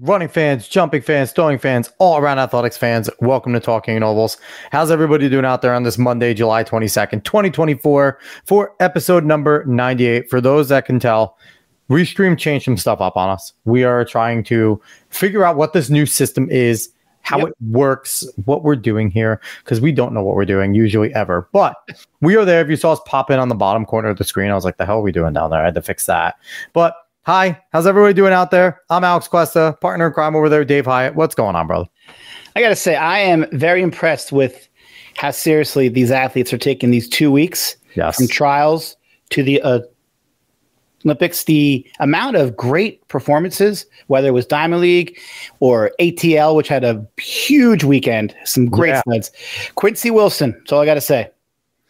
running fans, jumping fans, throwing fans, all around athletics fans, welcome to Talking Nobles. How's everybody doing out there on this Monday, July 22nd, 2024 for episode number 98? For those that can tell, Restream changed some stuff up on us. We are trying to figure out what this new system is, how it works, what we're doing here, because we don't know what we're doing usually ever. But we are there. If you saw us pop in on the bottom corner of the screen, I was like, the hell are we doing down there? I had to fix that. But hi, how's everybody doing out there? I'm Alex Cuesta, partner in crime over there, Dave Hyatt. What's going on, brother? I got to say, I am very impressed with how seriously these athletes are taking these 2 weeks from trials to the Olympics. The amount of great performances, whether it was Diamond League or ATL, which had a huge weekend, some great studs. Quincy Wilson, that's all I got to say.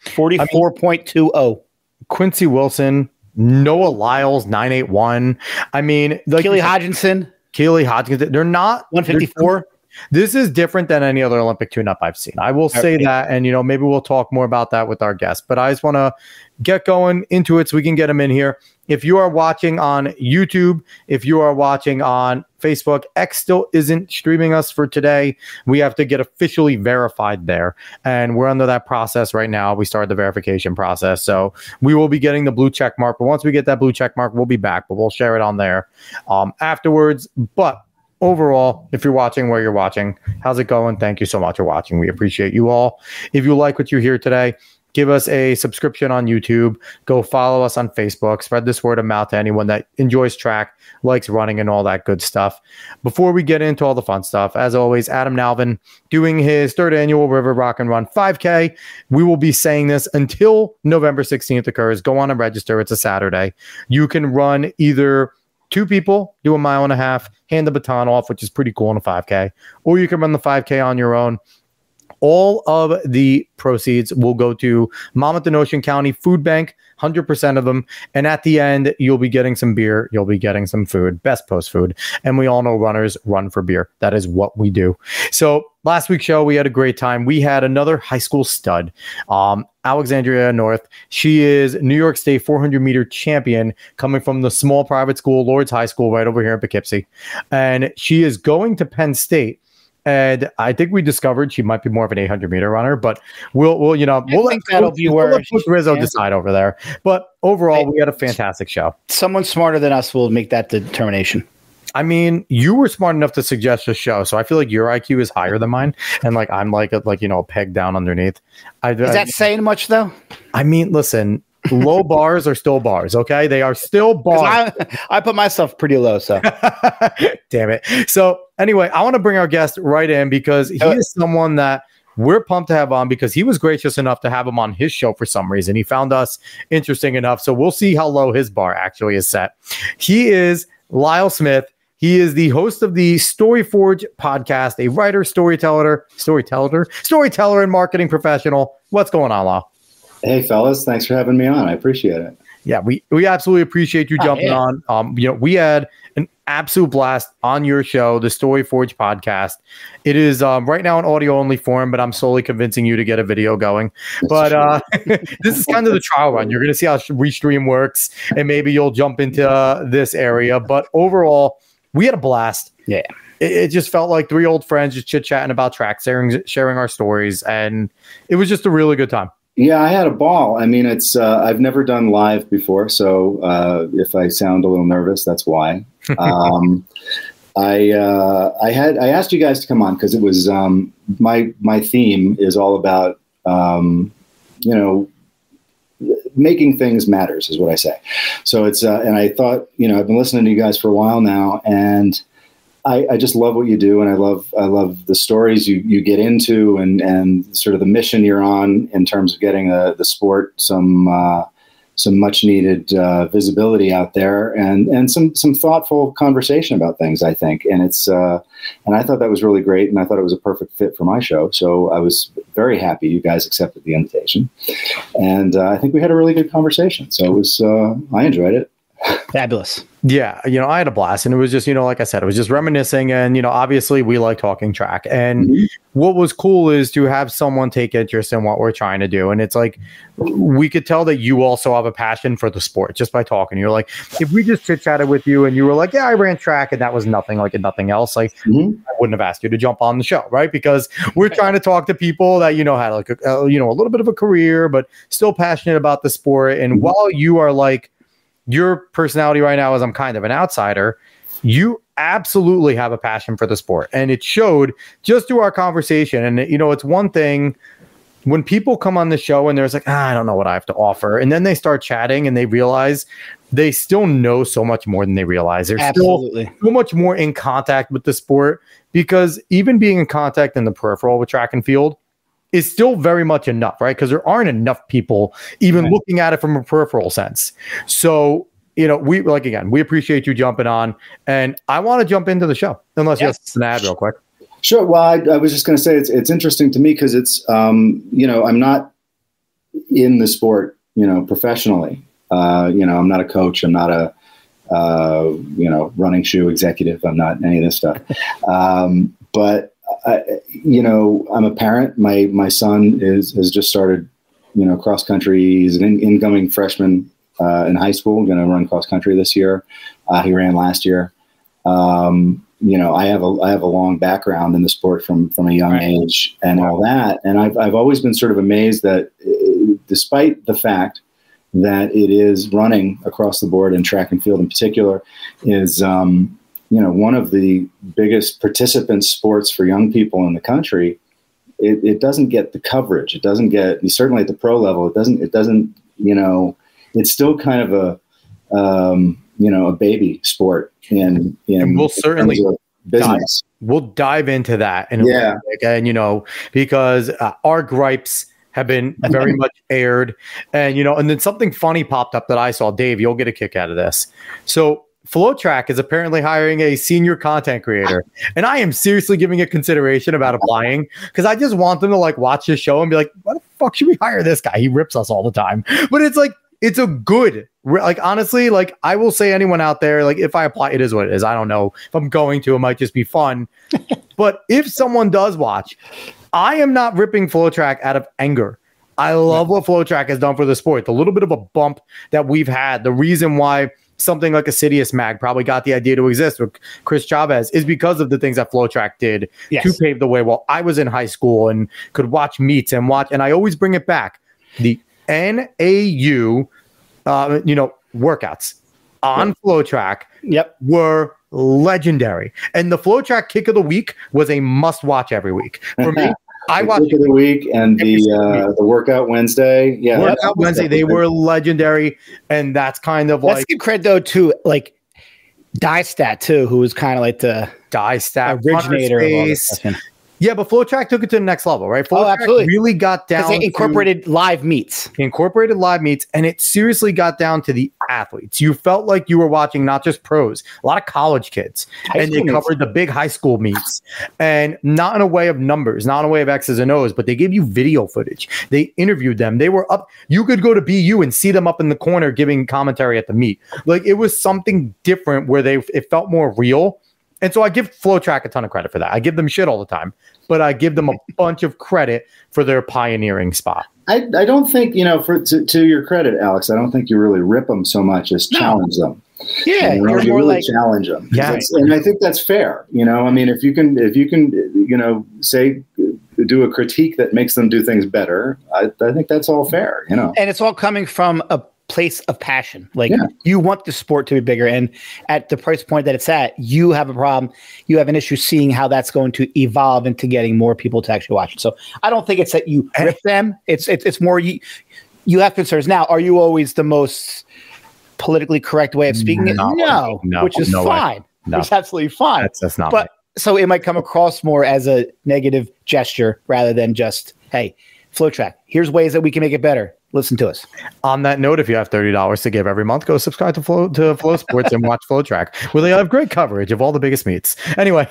44.20. Quincy Wilson, Noah Lyles, 981. I mean, like Keely Hodgkinson. They're not 154. This is different than any other Olympic tune-up I've seen. I will say that, and maybe we'll talk more about that with our guests. But I just want to get going into it so we can get them in here. If you are watching on YouTube, if you are watching on Facebook, X still isn't streaming us for today. We have to get officially verified there, and we're under that process right now. We started the verification process, so we will be getting the blue check mark. But once we get that blue check mark, we'll be back, but we'll share it on there afterwards. But overall, if you're watching where you're watching, how's it going? Thank you so much for watching. We appreciate you all. If you like what you hear today, give us a subscription on YouTube. Go follow us on Facebook. Spread this word of mouth to anyone that enjoys track, likes running, and all that good stuff. Before we get into all the fun stuff, as always, Adam Nalvin doing his third annual River Rock and Run 5K. We will be saying this until November 16th occurs. Go on and register. It's a Saturday. You can run either 2 people, do a 1.5 miles, hand the baton off, which is pretty cool in a 5K, or you can run the 5K on your own. All of the proceeds will go to Monmouth and Ocean County Food Bank, 100% of them. And at the end, you'll be getting some beer. You'll be getting some food, best post food. And we all know runners run for beer. That is what we do. So last week's show, we had a great time. We had another high school stud, Alexandria North. She is New York State 400-meter champion coming from the small private school, Lourdes High School, right over here in Poughkeepsie. And she is going to Penn State. And I think we discovered she might be more of an 800-meter runner, but we'll let Rizzo decide over there. But overall, we had a fantastic show. Someone smarter than us will make that determination. I mean, you were smart enough to suggest a show, so I feel like your IQ is higher than mine, and like I'm like a peg down underneath. Is that saying much though? I mean, listen. Low bars are still bars, okay? They are still bars. I put myself pretty low, so. Damn it. So anyway, I want to bring our guest right in because he is someone that we're pumped to have on because he was gracious enough to have him on his show for some reason. He found us interesting enough, so we'll see how low his bar actually is set. He is Lyle Smith. He is the host of the Story Forge podcast, a writer, storyteller, and marketing professional. What's going on, Lyle? Hey, fellas. Thanks for having me on. I appreciate it. Yeah, we absolutely appreciate you jumping on. We had an absolute blast on your show, the Story Forge podcast. It is right now in audio only form, but I'm slowly convincing you to get a video going. But this is kind of the trial run. You're going to see how Restream works, and maybe you'll jump into this area. But overall, we had a blast. Yeah. It just felt like 3 old friends just chit-chatting about track, sharing our stories, and it was just a really good time. Yeah, I had a ball. I mean, it's I've never done live before, so if I sound a little nervous, that's why. I asked you guys to come on because it was my theme is all about making things matters is what I say. So it's and I thought I've been listening to you guys for a while now, and I just love what you do, and I love the stories you get into, and sort of the mission you're on in terms of getting the sport some much needed visibility out there, and some thoughtful conversation about things. I think, and it's and I thought that was really great, and I thought it was a perfect fit for my show. So I was very happy you guys accepted the invitation, and I think we had a really good conversation. So it was I enjoyed it. Fabulous. Yeah, I had a blast, and it was just, like I said, it was just reminiscing, and obviously we like talking track, and what was cool is to have someone take interest in what we're trying to do, and it's like we could tell that you also have a passion for the sport just by talking. You're like, if we just chit chatted with you and you were like, yeah, I ran track, and that was nothing, like nothing else, like I wouldn't have asked you to jump on the show, right? Because we're trying to talk to people that had like a little bit of a career, but still passionate about the sport, and while you are like, your personality right now is I'm kind of an outsider, you absolutely have a passion for the sport. And it showed just through our conversation. And, it's one thing when people come on the show and there's like, I don't know what I have to offer. And then they start chatting and they realize they still know so much more than they realize. They're still so much more in contact with the sport, because even being in contact in the peripheral with track and field is still very much enough, right? Because there aren't enough people even looking at it from a peripheral sense. So, we appreciate you jumping on, and I want to jump into the show, unless you have an ad real quick. Sure. Well, I was just going to say it's interesting to me because it's, I'm not in the sport, professionally. I'm not a coach. I'm not a, running shoe executive. I'm not any of this stuff. But I'm a parent. My son has just started, cross country. He's an incoming freshman in high school, going to run cross country this year. He ran last year. I have a long background in the sport from a young age and all that. And I've always been sort of amazed that despite the fact that it is running across the board, and track and field in particular is, one of the biggest participant sports for young people in the country, it doesn't get the coverage. It doesn't get, certainly at the pro level, it doesn't, it's still kind of a baby sport in we'll certainly business. We'll dive into that in a little bit, and because our gripes have been very much aired, and and then something funny popped up that I saw. Dave, you'll get a kick out of this. So FlowTrack is apparently hiring a senior content creator, and I am seriously giving it consideration about applying, because I just want them to like watch this show and be like, why the fuck should we hire this guy? He rips us all the time. But it's like, it's a good, like, honestly, like, I will say anyone out there, like, if I apply, it is what it is. I don't know if I'm going to, it might just be fun. But if someone does watch, I am not ripping FlowTrack out of anger. I love what FlowTrack has done for the sport. The little bit of a bump that we've had, the reason why something like a Sidious Mag probably got the idea to exist with Chris Chavez is because of the things that FlowTrack did to pave the way while I was in high school and could watch meets and I always bring it back. The NAU, workouts on FlowTrack were legendary. And the FlowTrack kick of the week was a must watch every week. For me, I watched kick of the week and the workout Wednesday. Yeah. Workout Wednesday, they were legendary. And that's kind of Let's give credit though to like DieStat too, who was kind of like the DieStat originator of all this stuff. Yeah, but FlowTrack took it to the next level, right? FlowTrack really got down. They incorporated live meets. And it seriously got down to the athletes. You felt like you were watching not just pros, a lot of college kids, and they covered the big high school meets, and not in a way of numbers, not in a way of X's and O's, but they gave you video footage. They interviewed them. They were up. You could go to BU and see them up in the corner giving commentary at the meet. Like, it was something different where it felt more real. And so I give FlowTrack a ton of credit for that. I give them shit all the time, but I give them a bunch of credit for their pioneering spot. I don't think, to your credit, Alex, I don't think you really rip them so much as challenge them. Yeah, you're more really like challenge them. Yeah, and I think that's fair. I mean, if you can, say, do a critique that makes them do things better, I think that's all fair. And it's all coming from a place of passion. Like, you want the sport to be bigger, and at the price point that it's at, you have a problem. You have an issue seeing how that's going to evolve into getting more people to actually watch it. So I don't think it's that you rip them. It's more you have concerns. Now, are you always the most politically correct way of speaking? No, which is fine. No. It's absolutely fine. That's not. But so it might come across more as a negative gesture rather than just, hey, FlowTrack, here's ways that we can make it better. Listen to us. On that note, if you have $30 to give every month, go subscribe to Flow Sports and watch FlowTrack, where they have great coverage of all the biggest meets. Anyway,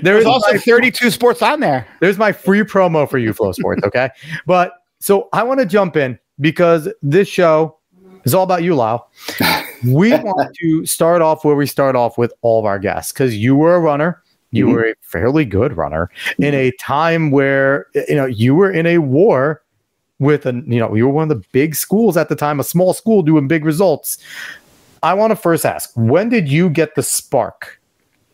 there's also 32 sports on there. There's my free promo for you, Flow Sports. Okay, but so I want to jump in because this show is all about you, Lyle. We want to start off where we start off with all of our guests, because you were a runner. You were a fairly good runner in a time where, you were in a war with you were one of the big schools at the time, a small school doing big results. I want to first ask, when did you get the spark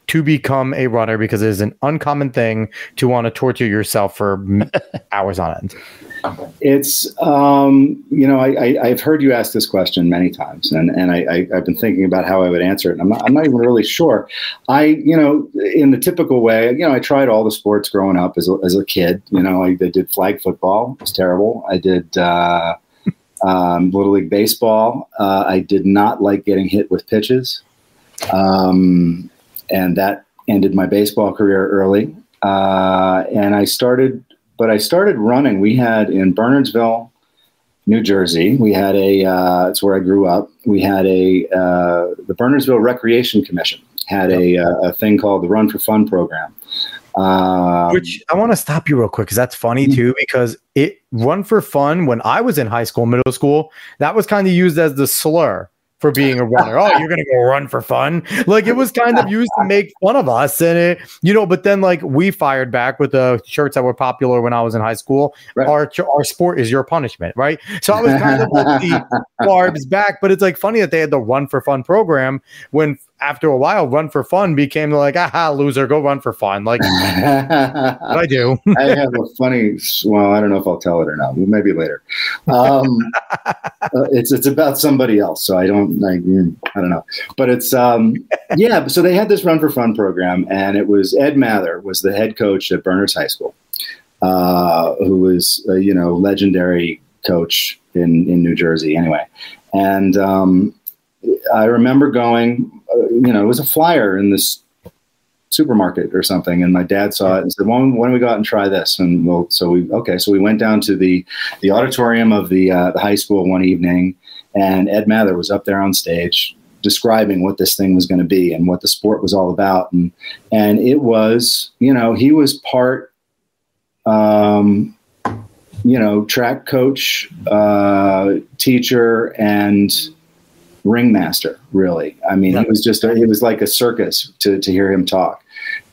to become a runner? Because it is an uncommon thing to want to torture yourself for hours on end. It's, I've heard you ask this question many times, and I've been thinking about how I would answer it. I'm not even really sure. In the typical way, I tried all the sports growing up as a kid. I did flag football. It was terrible. I did Little League baseball. I did not like getting hit with pitches. And that ended my baseball career early. And I started running. We had in Bernardsville, New Jersey, we had it's where I grew up. We had the Bernardsville Recreation Commission had a thing called the Run for Fun program. Which I want to stop you real quick, because that's funny too, because Run for Fun, when I was in high school, middle school, that was kind of used as the slur for being a runner. Oh, you're going to go run for fun. Like, it was kind of used to make fun of us. And but then like we fired back with the shirts that were popular when I was in high school. Right. Our sport is your punishment. Right. So I was kind of like the barbs back, but it's like funny that they had the Run for Fun program when after a while, Run for Fun became like, aha, loser, go run for fun. Like, I do. I have a funny, I don't know if I'll tell it or not. Maybe later. It's about somebody else, so I don't know. But it's, so they had this Run for Fun program, and it was Ed Mather was the head coach at Bernards High School, who was, legendary coach in New Jersey anyway. And I remember going, it was a flyer in this supermarket or something, and my dad saw it and said, "Why don't we go out and try this?" And so we went down to the auditorium of the high school one evening, and Ed Mather was up there on stage describing what this thing was going to be and what the sport was all about, and it was, he was part, track coach, teacher, and ringmaster, really. I mean, it was like a circus to hear him talk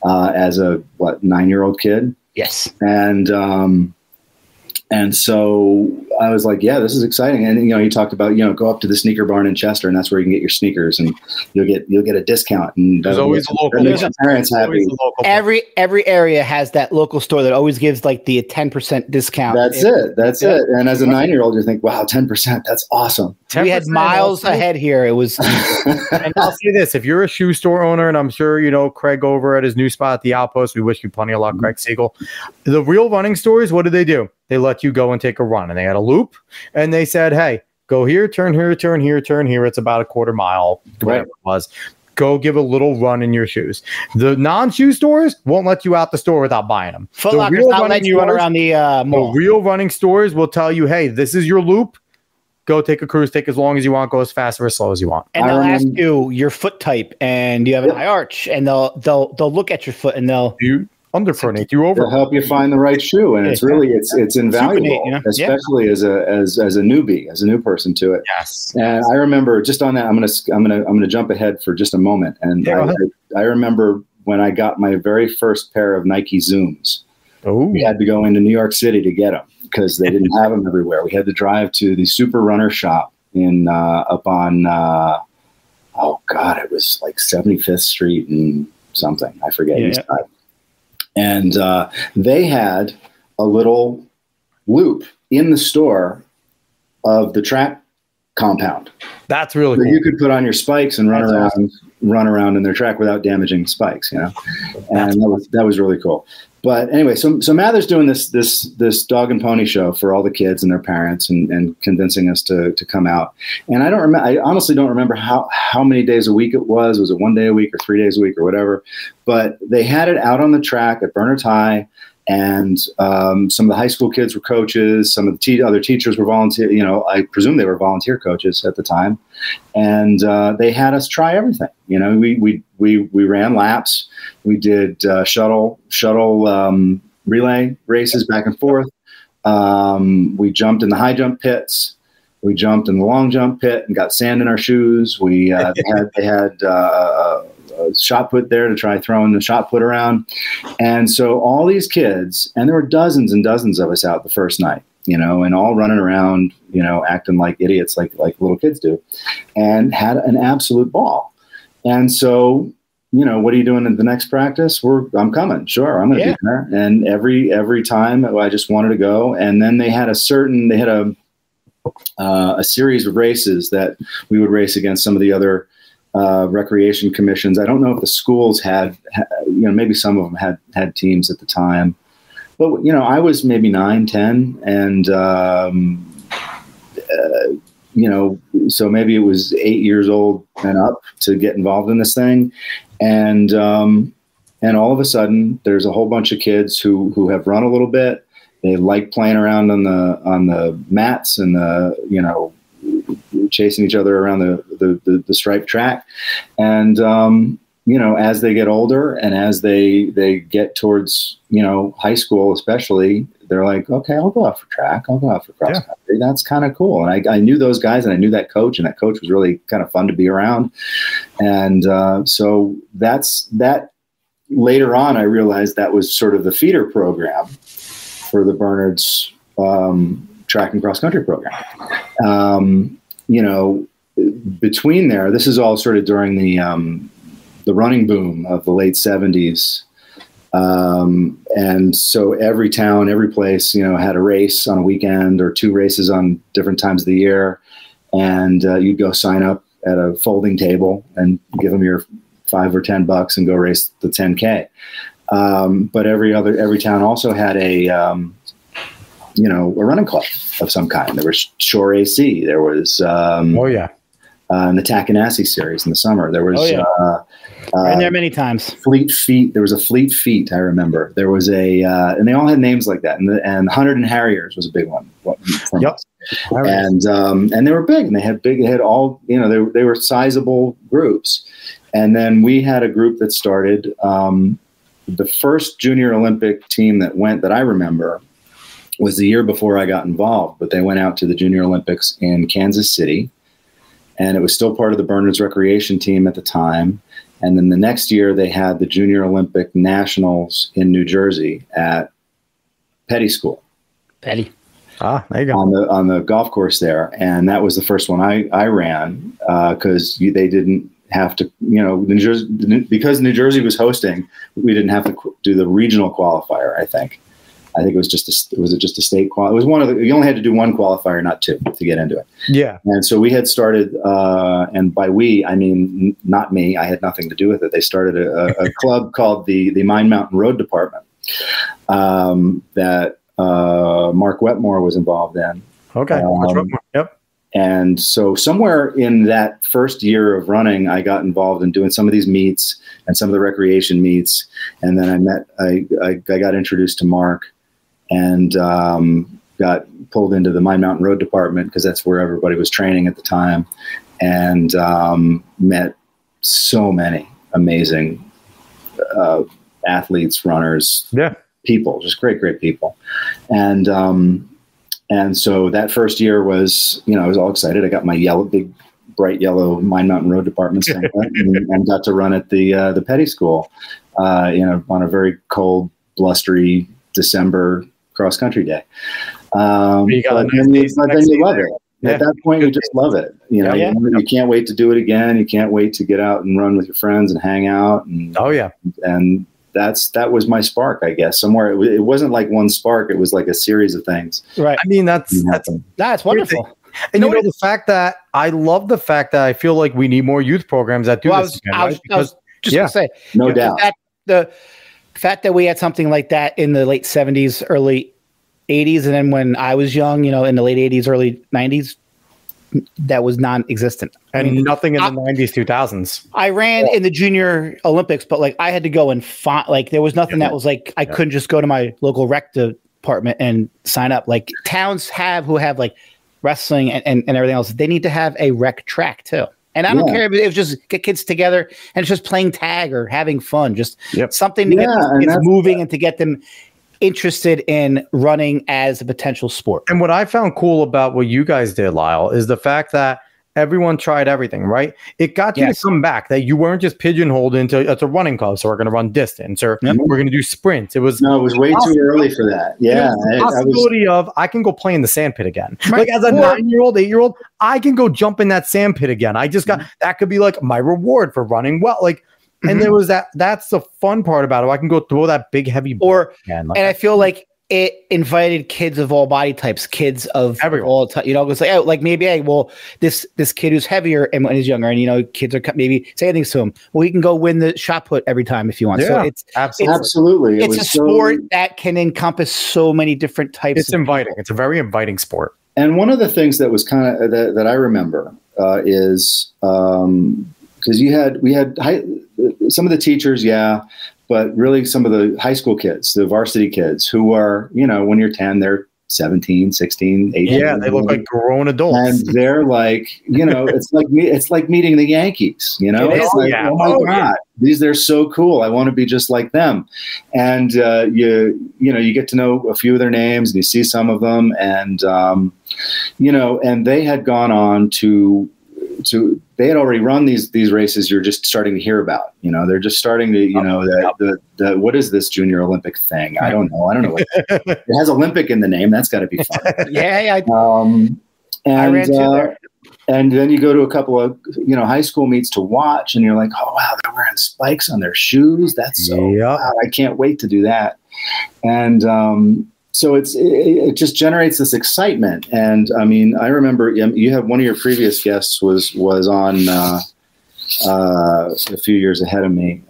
as a 9-year-old kid. Yes. And so I was like, yeah, this is exciting. And, he talked about, go up to the sneaker barn in Chester, and that's where you can get your sneakers, and you'll get a discount. And there's always a local. Parents happy. Every area has that local store that always gives like the 10% discount. That's it. And as a 9-year-old, you think, wow, 10%, that's awesome. We had miles ahead here. It was. And I'll say this: if you're a shoe store owner, and I'm sure Craig over at his new spot at the Outpost, we wish you plenty of luck, Craig Siegel. The real running stores, what do? They let you go and take a run, and they had a loop, and they said, hey, go here, turn here, turn here, turn here. It's about a quarter mile, whatever it was. Go give a little run in your shoes. The non-shoe stores won't let you out the store without buying them. Foot Locker's not letting you run around the mall. The real running stores will tell you, hey, this is your loop. Go take a cruise, take as long as you want, go as fast or as slow as you want. And they'll ask you your foot type, and you have an high arch, and they'll look at your foot, and they'll underpronate you over. They'll help you find the right shoe, and it's really it's invaluable, especially as a newbie, as a new person to it. Yes. And I remember, just on that, I'm gonna jump ahead for just a moment, and I remember when I got my very first pair of Nike Zooms. Oh. We had to go into New York City to get them because they didn't have them everywhere. We had to drive to the Super Runner shop in up on it was like 75th Street and something, I forget. Yeah. And they had a little loop in the store of the track compound. That's really cool. You could put on your spikes and run around in their track without damaging the spikes, And that was really cool. But anyway, so Mather's doing this dog and pony show for all the kids and their parents, and convincing us to come out. And I honestly don't remember how many days a week it was. Was it 1 day a week or 3 days a week or whatever? But they had it out on the track at Bernards High, and some of the high school kids were coaches. Some of the other teachers were volunteer. I presume they were volunteer coaches at the time, and they had us try everything. We ran laps. We did shuttle relay races back and forth. We jumped in the high jump pits. We jumped in the long jump pit and got sand in our shoes. We they had a shot put there to try throwing the shot put around. And so all these kids, and there were dozens and dozens of us out the first night, and all running around, acting like idiots, like little kids do, and had an absolute ball. And so, what are you doing in the next practice? I'm coming. Sure. I'm going to be there. And every time I just wanted to go. And then they had a series of races that we would race against some of the other recreation commissions. I don't know if the schools had, maybe some of them had teams at the time, but I was maybe 9, 10, and so maybe it was 8 years old and up to get involved in this thing, and all of a sudden there's a whole bunch of kids who have run a little bit. They like playing around on the mats and chasing each other around the striped track. And, as they get older and as they get towards, high school, especially, they're like, okay, I'll go out for track. I'll go out for cross country. That's kind of cool. And I knew those guys, and I knew that coach, and that coach was really kind of fun to be around. And so that later on, I realized that was sort of the feeder program for the Bernards track and cross country program. Between there, this is all sort of during the running boom of the late 70s. And so every town, every place, had a race on a weekend or 2 races on different times of the year. And you'd go sign up at a folding table and give them your $5 or $10 and go race the 10K. But every town also had a running club of some kind. There was Shore AC. There was, in the Takanasi series in the summer, there was, been there many times. Fleet Feet. There was a Fleet Feet. I remember there was and they all had names like that. And Hundred and Harriers was a big one. Yep. And they were big, and they had all, they were sizable groups. And then we had a group that started, the first Junior Olympic team that I remember was the year before I got involved, but they went out to the Junior Olympics in Kansas City, and it was still part of the Bernards recreation team at the time. And then the next year they had the Junior Olympic Nationals in New Jersey at Petty School. Petty. Ah, there you go. On the golf course there. And that was the first one I ran, because they didn't have to, New Jersey, because New Jersey was hosting, we didn't have to do the regional qualifier. I think it was just a state qual. It was one of you only had to do one qualifier, not 2, to get into it. Yeah. And so we had started, and by we, I mean, not me, I had nothing to do with it. They started a club called the Mine Mountain Road Department, that Mark Wetmore was involved in. Okay. Yep. And so somewhere in that first year of running, I got involved in doing some of these meets and some of the recreation meets. And then I got introduced to Mark, and got pulled into the Mine Mountain Road Department, because that's where everybody was training at the time, and met so many amazing athletes, runners, people, just great people. And so that first year was, I was all excited. I got my big, bright yellow Mine Mountain Road Department stamp and got to run at the Petty School, on a very cold, blustery December cross country day. But then you love it. Yeah. At that point, you just love it. You can't wait to do it again. You can't wait to get out and run with your friends and hang out. And, and that was my spark, I guess. Somewhere it wasn't like one spark; it was like a series of things. Right. I mean, that's wonderful. And the fact that I love the fact that I feel like we need more youth programs that do this. I was just gonna say, no doubt. The fact that we had something like that in the late 70s, early 80s, and then when I was young, in the late 80s, early 90s, that was non-existent. And nothing in the 90s, 2000s. I ran in the Junior Olympics, but I had to go and find, there was nothing that was I couldn't just go to my local rec department and sign up. Towns who have wrestling and everything else, they need to have a rec track too. And I don't care if it's just get kids together and it's just playing tag or having fun, just something to get kids moving and to get them interested in running as a potential sport. And what I found cool about what you guys did, Lyle, is the fact that everyone tried everything, right? It got you to come back, that you weren't just pigeonholed into it's a running club, so we're going to run distance, or we're going to do sprints. It was way too early for that. Yeah, the possibility of I can go play in the sand pit again. Right. Like as a 9-year-old, 8-year-old, I can go jump in that sand pit again. I just got that could be like my reward for running well. Like, and there was that's the fun part about it. I can go throw that big heavy ball again. Like, and I feel like it invited kids of all body types, kids of everyone. All types. You know, it's like maybe, hey, well, this kid who's heavier and when he's younger, and you know, kids are maybe say things to him. Well, he can go win the shot put every time if you want. Yeah, so it's absolutely. It's a sport that can encompass so many different types. It's inviting. It's a very inviting sport. And one of the things that was kind of that I remember is because we had some of the teachers, but really some of the high school kids, the varsity kids who are, you know, when you're 10, they're 17, 16, 18. Yeah, they look like grown adults. And they're like, you know, it's like meeting the Yankees, you know? It's like, oh my God, they're so cool. I want to be just like them. And you get to know a few of their names and you see some of them. And, you know, and they had gone on to they had already run these races you're just starting to hear about. You know, they're just starting to, you know, the what is this Junior Olympic thing? I don't know. It has Olympic in the name. That's got to be fun. I ran through there. And then you go to a couple of, you know, high school meets to watch, and you're like, oh wow, they're wearing spikes on their shoes. That's so wow, I can't wait to do that. And so it just generates this excitement. And I mean, I remember you have one of your previous guests was on a few years ahead of me.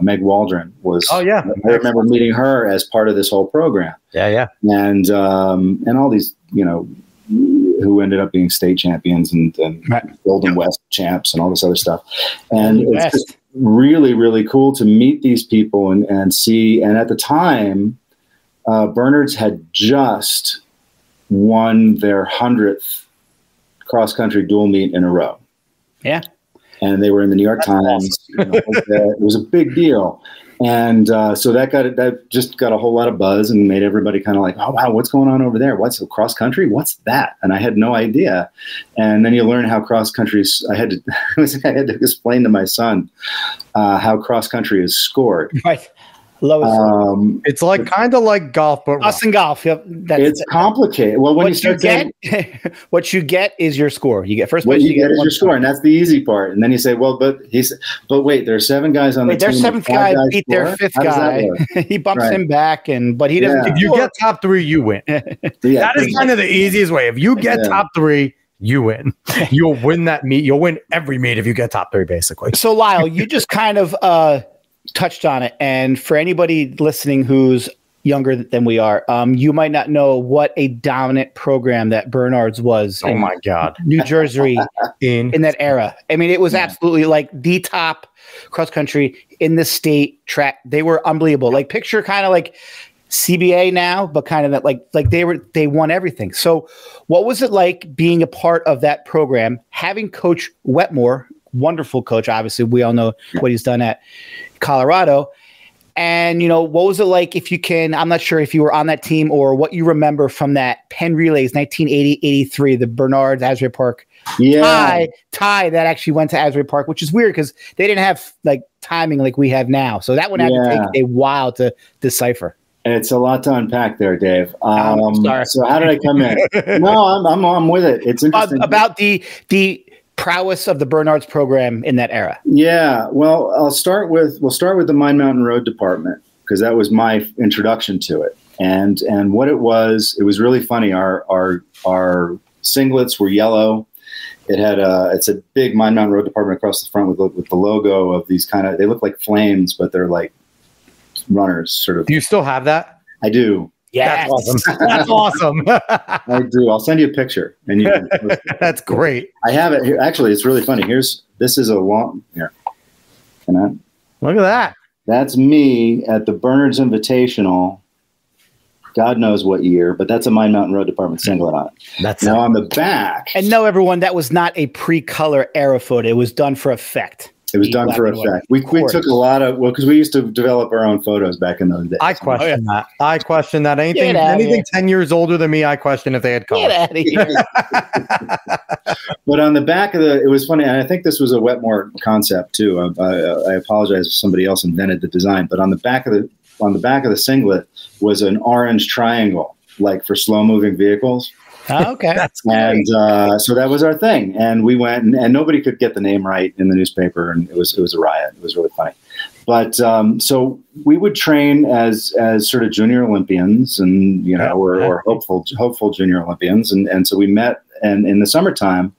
Meg Waldron was. Oh yeah, I remember meeting her as part of this whole program. Yeah. And all these, you know, who ended up being state champions and Golden West champs and all this other stuff. And it's just really, really cool to meet these people and see. And at the time, Bernards had just won their 100th cross-country dual meet in a row. Yeah. And they were in the New York Times. Awesome. It was a big deal. And so that just got a whole lot of buzz and made everybody kind of like, oh, wow, what's going on over there? What's cross-country? What's that? And I had no idea. And then you learn how cross-country I had to explain to my son how cross-country is scored. Right. It's like kind of like golf, but us and golf. Yep, it's complicated. Well, when what you get is your score. You get first place. What you get is your score, and that's the easy part. And then you say, "Well, but wait, there's 7 guys on the team. Their 7th guy beat their 5th guy. He bumps him back, but he doesn't. If you get top 3, you win. That is kind of the easiest way. If you get top 3, you win. You'll win that meet. You'll win every meet if you get top 3, basically. So, Lyle, you just kind of touched on it, and for anybody listening who's younger than we are, you might not know what a dominant program that Bernards was. Oh my God, New Jersey in that era. I mean, it was absolutely like the top cross country in the state track. They were unbelievable. Like picture kind of like CBA now, but kind of that like they won everything. So, what was it like being a part of that program, having Coach Wetmore? Wonderful coach. Obviously, we all know what he's done at Colorado. And, you know, what was it like if you can, I'm not sure if you were on that team or what you remember from that Penn Relays 1980-83, the Bernards Asbury Park tie that actually went to Asbury Park, which is weird because they didn't have like timing like we have now. So that one had to take a while to decipher. It's a lot to unpack there, Dave. Sorry. So how did I come in? No, I'm with it. It's interesting. About the prowess of the Bernards program in that era. Yeah, well, we'll start with the Mine Mountain Road Department because that was my introduction to it. And what it was really funny. Our singlets were yellow. It's a big Mine Mountain Road Department across the front with the logo of these kind of, they look like flames, but they're like runners sort of. Do you still have that? I do. Yeah, that's awesome. That's awesome. I do. I'll send you a picture, and you. That's great. I have it here. Actually, it's really funny. This is a long here. Can I? Look at that. That's me at the Bernards Invitational. God knows what year, but that's a Mine Mountain Road Department singlet on it. That's now on the back. And no, everyone, that was not a pre-color era photo. It was done for effect. It was done for effect. We took a lot of, because we used to develop our own photos back in those days. I question that. I question that. Anything 10 years older than me, I question if they had color. Get out of here. But on the back of it was funny, and I think this was a Wetmore concept too. I apologize if somebody else invented the design, but on the back of the singlet was an orange triangle, like for slow moving vehicles. Oh, okay. And so that was our thing. And we went and nobody could get the name right in the newspaper. And it was a riot. It was really funny. But so we would train as sort of junior Olympians and, or hopeful junior Olympians. And so we met, and in the summertime,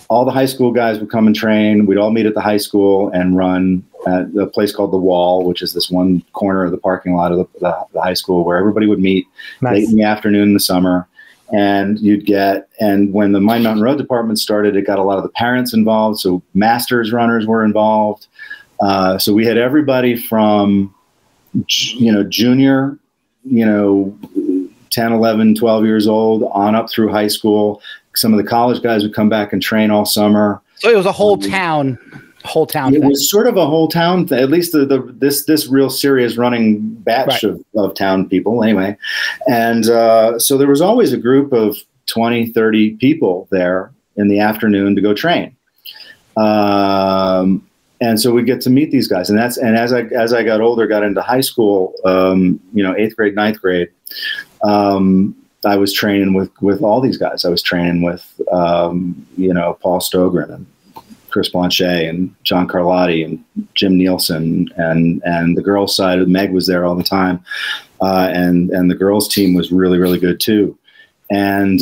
all the high school guys would come and train. We'd all meet at the high school and run at a place called The Wall, which is this one corner of the parking lot of the high school where everybody would meet late in the afternoon in the summer. And when the Mine Mountain Road Department started, it got a lot of the parents involved. So masters runners were involved. So we had everybody from, junior, 10, 11, 12 years old on up through high school. Some of the college guys would come back and train all summer. So it was a whole town. It was sort of a whole town thing, at least this real serious running batch of town people anyway. And so there was always a group of 20, 30 people there in the afternoon to go train. And so we get to meet these guys. And as I got older, got into high school, 8th grade, 9th grade, I was training with all these guys. I was training with, Paul Stogren and Chris Blanchet and John Carlotti and Jim Nielsen and the girls' side. Meg was there all the time, and the girls' team was really, really good too. And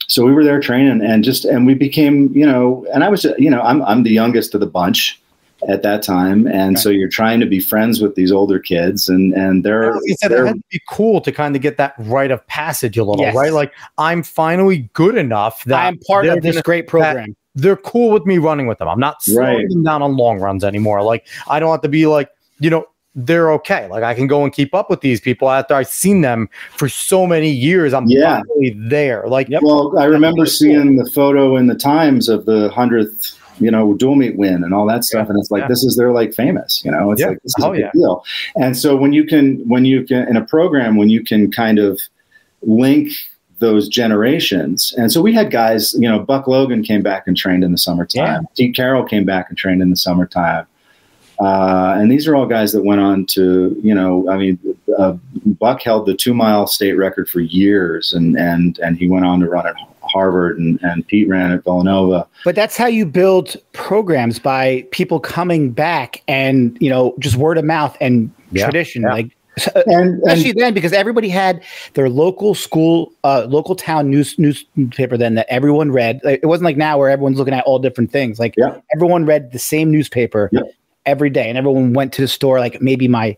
so we were there training, and we became, and I was, I'm the youngest of the bunch at that time, and so you're trying to be friends with these older kids, and they're. You said it had to be cool to kind of get that rite of passage a little, right? Like I'm finally good enough that I'm part of this great program. They're cool with me running with them. I'm not slowing them down on long runs anymore. Like I don't have to be like, they're okay. Like I can go and keep up with these people after I've seen them for so many years. I'm finally there. Like, well, I remember seeing the photo in the Times of the 100th, dual meet win and all that stuff. And it's like, they're like famous, it's like, this is a big deal. And so when you can, in a program, when you can kind of link those generations. And so we had guys, Buck Logan came back and trained in the summertime. Pete Carroll came back and trained in the summertime. And these are all guys that went on to, Buck held the 2-mile state record for years and he went on to run at Harvard and Pete ran at Villanova. But that's how you build programs, by people coming back and, just word of mouth and tradition. Like, especially then, because everybody had their local school, local town newspaper then that everyone read. Like, it wasn't like now where everyone's looking at all different things. Like everyone read the same newspaper every day, and everyone went to the store. Like maybe my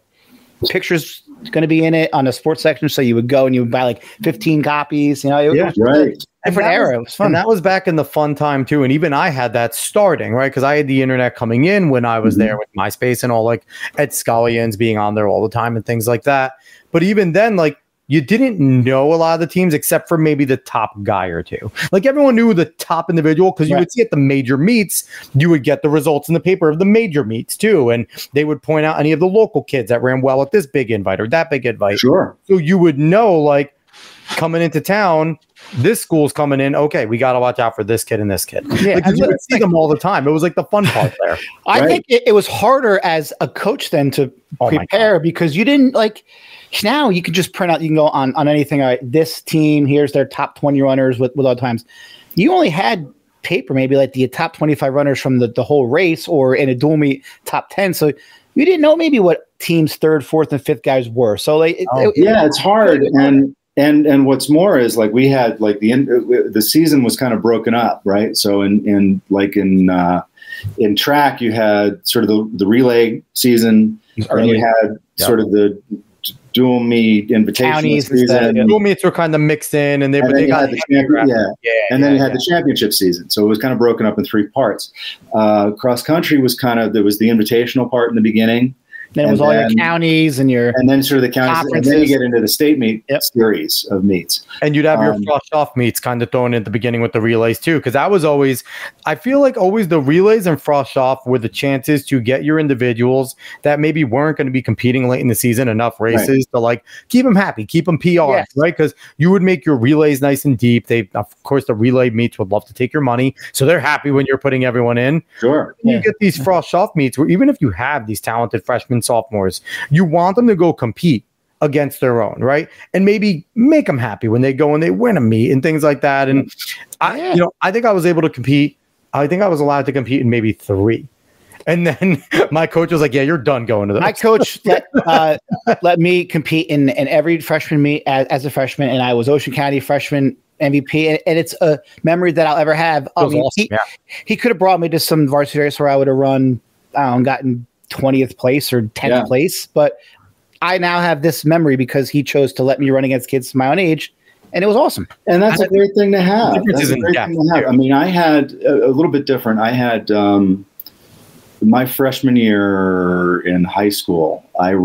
picture's going to be in it on a sports section, so you would go and you would buy like 15 copies. It was different era. It was fun. And that was back in the fun time too. And even I had that starting, right? Because I had the internet coming in when I was there with MySpace and all, like Ed Scullions being on there all the time and things like that. But even then, like you didn't know a lot of the teams except for maybe the top guy or two. Like everyone knew the top individual because you would see at the major meets, you would get the results in the paper of the major meets too. And they would point out any of the local kids that ran well at this big invite or that big invite. Sure. So you would know, like, coming into town, this school's coming in. Okay, we got to watch out for this kid and this kid. Yeah, like, you would see them all the time. It was like the fun part there. I think it was harder as a coach then to prepare because you didn't like. Now you could just print out. You can go on anything. All right, this team, here's their top 20 runners with all the times. You only had paper, maybe like the top 25 runners from the whole race, or in a dual meet top 10. So you didn't know maybe what teams 3rd, 4th, and 5th guys were. So like, it's hard. And what's more is like we had like the season was kind of broken up, right? So in track you had sort of the relay season, and you had sort of the dual meet invitational season. Dual meets were kind of mixed in, and they got the championship season. So it was kind of broken up in 3 parts. Cross country was there was the invitational part in the beginning. Then it was all your counties and then sort of the counties, conferences. And then you get into the state meet series of meets. And you'd have your frost off meets kind of thrown in at the beginning with the relays too, because I feel like always the relays and frost off were the chances to get your individuals that maybe weren't going to be competing late in the season enough races to like keep them happy, keep them PR, right? Because you would make your relays nice and deep. They, of course, the relay meets would love to take your money, so they're happy when you're putting everyone in. Sure. You get these frost off meets where even if you have these talented freshmen, sophomores, you want them to go compete against their own, right? And maybe make them happy when they go and they win a meet and things like that. And I think I was able to compete. I think I was allowed to compete in maybe 3. And then my coach was like, "Yeah, you're done going to those." My coach let me compete in every freshman meet as a freshman, and I was Ocean County freshman MVP, and it's a memory that I'll ever have. I mean, awesome. He could have brought me to some varsity race where I would have run, gotten 20th place or 10th place, but I now have this memory because he chose to let me run against kids my own age, and it was awesome. And that's a great thing to have. I mean, I had a little bit different. I had my freshman year in high school, we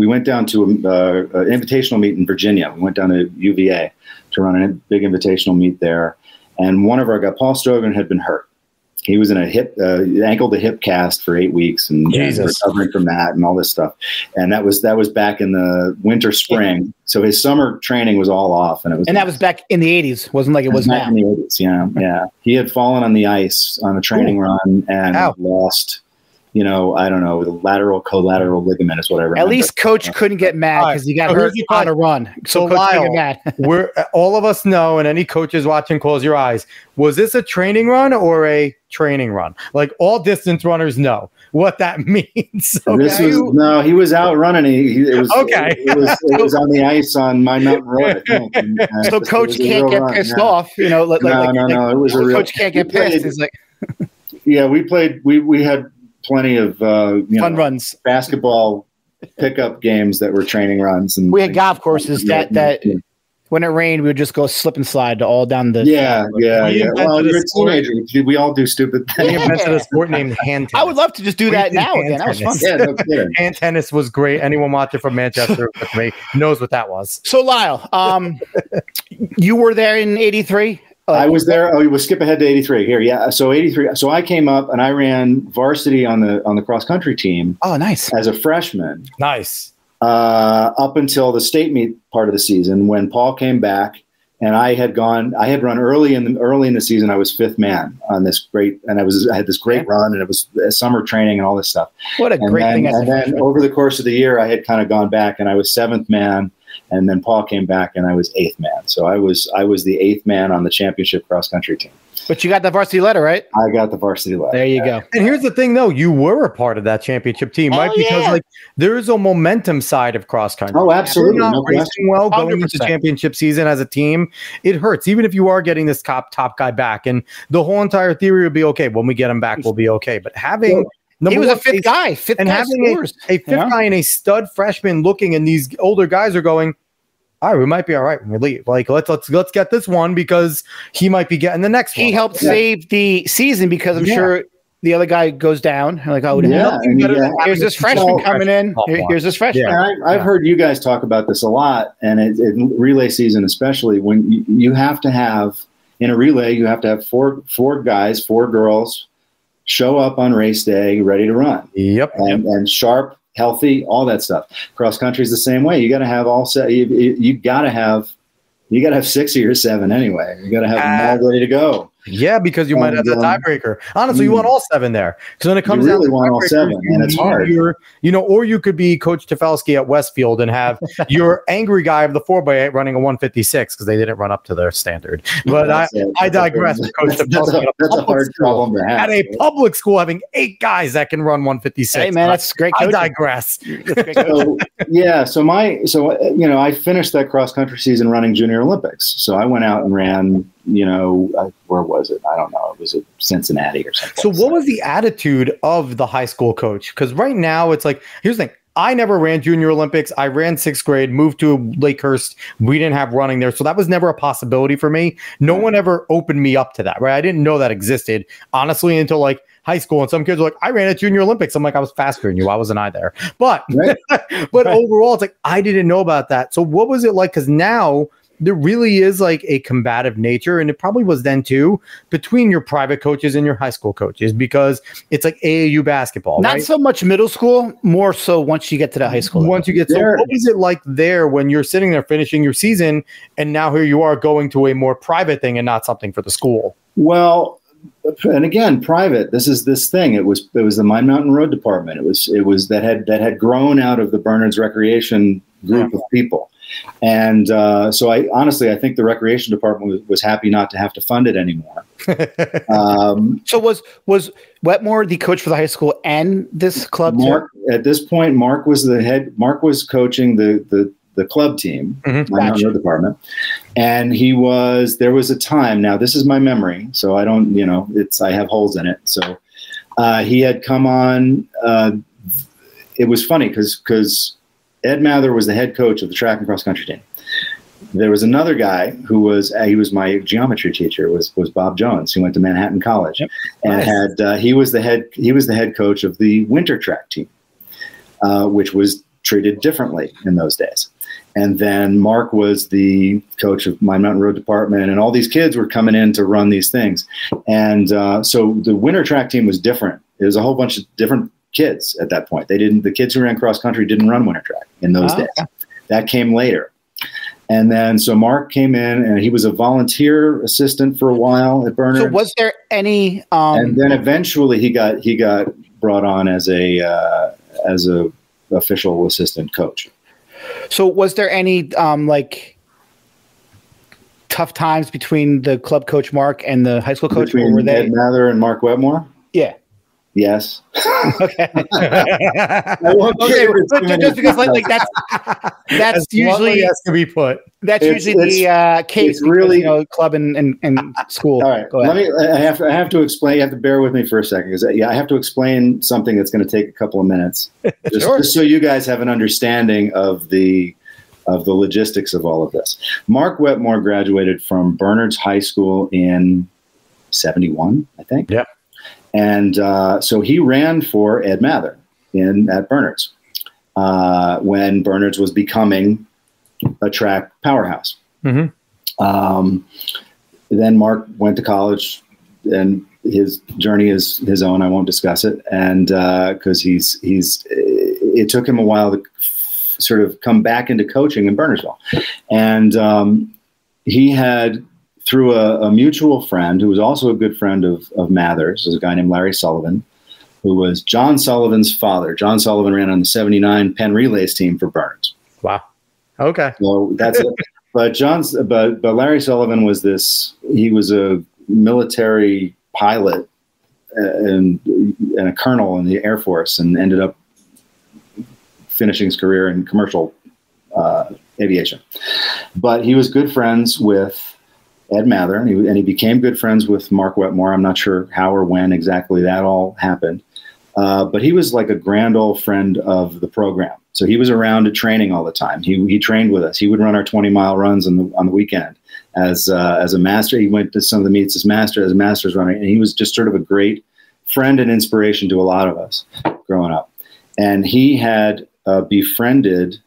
went down to an invitational meet in Virginia. We went down to UVA to run a big invitational meet there. And one of our guys, Paul Strogan, had been hurt. He was in a ankle to hip cast for 8 weeks and recovering from that and all this stuff. And that was back in the winter, spring. So his summer training was all off. And that was back in the 80s. Wasn't like it was now. In the 80s, yeah. He had fallen on the ice on a training run and lost, I don't know, the lateral, collateral ligament is what I remember. At least coach couldn't get mad because he got hurt on a run. So Lyle, we're all of us know, and any coaches watching, close your eyes. Was this a training run or a training run? Like all distance runners know what that means. Okay? He was out running. It was on the ice on my mountain road. I think. So coach can't get pissed off. No. It was a real. Coach can't get pissed. It's like, we played. We had plenty of fun runs, basketball pickup games that were training runs, and we had golf courses that when it rained we would just go slip and slide all down the Well, you're a teenager. We all do stupid things. We invented a sport named hand tennis. I would love to just do that now again. That was fun. Hand tennis was great. Anyone watching from Manchester with me knows what that was. So Lyle, you were there in '83. I was there. Oh, you will skip ahead to 83 here. Yeah. So 83. So I came up and I ran varsity on the cross country team. Oh, nice. As a freshman. Nice. Up until the state meet part of the season when Paul came back and I had run early in the season. I was 5th man on this great, and I had this great run, and it was summer training and all this stuff. What a great thing. And then over the course of the year, I had kind of gone back and I was 7th man. And then Paul came back and I was 8th man. So I was the 8th man on the championship cross country team. But you got the varsity letter, right? I got the varsity letter. There you go. And here's the thing though, you were a part of that championship team, right? Because there is a momentum side of cross country. Oh, absolutely. You're not racing well going into championship season as a team. It hurts, even if you are getting this top guy back. And the whole entire theory would be okay. When we get him back, we'll be okay. But having he was a 5th guy, and having a 5th guy and a stud freshman looking, and these older guys are going, all right, we might be all right when we leave. Like, let's get this one because he might be getting the next one. He helped save the season because I'm sure the other guy goes down. Like, here's this freshman coming in. Here's this freshman. Yeah. I've heard you guys talk about this a lot, and in relay season especially, when you have to have, in a relay, you have to have four guys, 4 girls show up on race day ready to run. Yep. And sharp, healthy, all that stuff. Cross country is the same way. You got to have all set. You got to have 6 or 7 anyway. You got to have them all ready to go. Yeah, because you might have the tiebreaker. Honestly, you want all 7 there. Because when it comes down to want all 7, and it's hard. Or you could be Coach Tefelsky at Westfield and have your angry guy of the 4x8 running a 156 because they didn't run up to their standard. But I digress. Coach Tefelsky that's a hard problem to have. At a public school, having 8 guys that can run 156. Hey man, that's great. I digress. So I finished that cross country season running Junior Olympics. So I went out and ran. Where was it? I don't know. It was at Cincinnati or something. So what was the attitude of the high school coach? Because right now it's like, here's the thing. I never ran Junior Olympics. I ran 6th grade, moved to Lakehurst. We didn't have running there. So that was never a possibility for me. No one ever opened me up to that, right? I didn't know that existed, honestly, until like high school. And some kids were like, I ran at Junior Olympics. I'm like, I was faster than you. Why wasn't I there? But, but overall, it's like, I didn't know about that. So what was it like? Because now there really is like a combative nature, and it probably was then too, between your private coaches and your high school coaches, because it's like AAU basketball. Not so much middle school, more so once you get to the high school. Once you get there. So what was it like there when you're sitting there finishing your season, and now here you are going to a more private thing and not something for the school? Well, and again, private. This is this thing. It was the Mine Mountain Road Department. It was that had grown out of the Bernards recreation group of people. And so I think the recreation department was happy not to have to fund it anymore. So was Wetmore the coach for the high school and this club? Mark, at this point, Mark was the head. Mark was coaching the club team, the department, and there was a time. Now this is my memory, so I don't, I have holes in it. So he had come on. It was funny because Ed Mather was the head coach of the track and cross country team. There was another guy who was my geometry teacher, was Bob Jones. He went to Manhattan College, and he was the head coach of the winter track team, which was treated differently in those days. And then Mark was the coach of Mine Mountain Road Department, and all these kids were coming in to run these things. And so the winter track team was different. It was a whole bunch of different kids at that point. The kids who ran cross country didn't run winter track in those days. That came later. And then so Mark came in, and he was a volunteer assistant for a while at Bernard. So was there any and then eventually he got brought on as a official assistant coach. So was there any tough times between the club coach Mark and the high school coach? Between Ed Mather and Mark Wetmore? Yeah. Yes. Okay. Just because that's usually has to be put. That's usually the case. It's really club and school. All right. I have to explain. You have to bear with me for a second because I have to explain something that's going to take a couple of minutes, just so you guys have an understanding of the logistics of all of this. Mark Wetmore graduated from Bernards High School in '71, I think. Yeah. And so he ran for Ed Mather at Bernards when Bernards was becoming a track powerhouse. Mm-hmm. Then Mark went to college, and his journey is his own. I won't discuss it, and because it took him a while to sort of come back into coaching in Bernardsville, and he had, through a mutual friend who was also a good friend of Mather's, was a guy named Larry Sullivan, who was John Sullivan's father. John Sullivan ran on the '79 Penn Relays team for Bernards. Wow. Okay. So that's it. But Larry Sullivan he was a military pilot and a colonel in the Air Force, and ended up finishing his career in commercial aviation. But he was good friends with Ed Mather, and he became good friends with Mark Wetmore. I'm not sure how or when exactly that all happened, but he was like a grand old friend of the program. So he was around at training all the time. He trained with us. He would run our 20-mile runs on the weekend as a master. He went to some of the meets as a master's runner, and he was just sort of a great friend and inspiration to a lot of us growing up. And he had befriended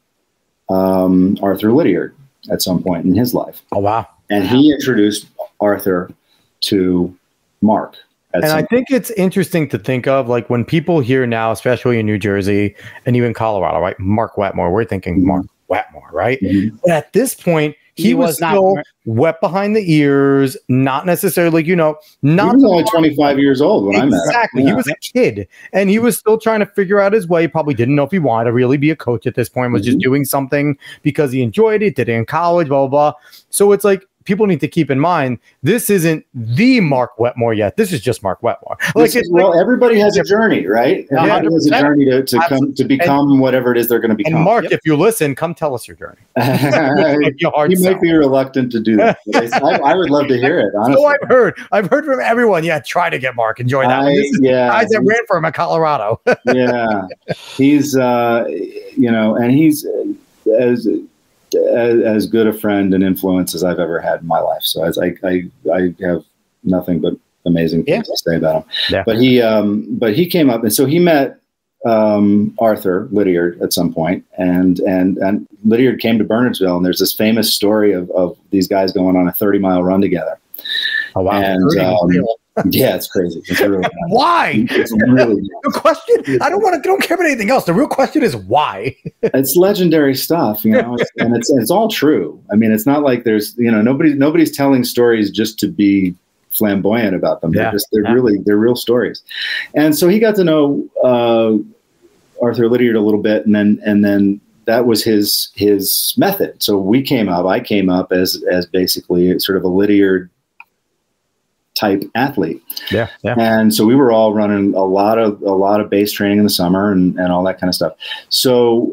Arthur Lydiard at some point in his life. Oh, wow. And he introduced Arthur to Mark. And I think it's interesting to think of, like, when people hear now, especially in New Jersey and even Colorado, right? Mark Wetmore, we're thinking Mark Wetmore, right? Mm-hmm. But at this point, he was still wet behind the ears, not necessarily, not. He was only 25 years old when I met him. Exactly. He was a kid, and he was still trying to figure out his way. Probably didn't know if he wanted to really be a coach at this point, was just doing something because he enjoyed it, did it in college, blah, blah, blah. So it's like, people need to keep in mind, this isn't the Mark Wetmore yet. This is just Mark Wetmore. Everybody has a journey, right? Everybody has a journey to come to become whatever it is they're going to become. And Mark, if you listen, come tell us your journey. You might be reluctant to do that. I would love to hear it, honestly. So I've heard from everyone. Yeah, try to get Mark and join that one. This is guys that ran for him in Colorado. Yeah. He's, and he's as good a friend and influence as I've ever had in my life. So I have nothing but amazing things to say about him. Yeah. But he came up, and so he met Arthur Lydiard at some point, and Lydiard came to Bernardsville, and there's this famous story of these guys going on a 30-mile run together. Oh wow! And yeah, it's crazy. It's really why? It's really the question. I don't care about anything else. The real question is why. It's legendary stuff, and it's all true. I mean, it's not like there's nobody's telling stories just to be flamboyant about them. They're real stories. And so he got to know Arthur Lydiard a little bit, and then that was his method. So I came up as basically sort of a Lydiard type athlete. Yeah. And so we were all running a lot of base training in the summer and all that kind of stuff. So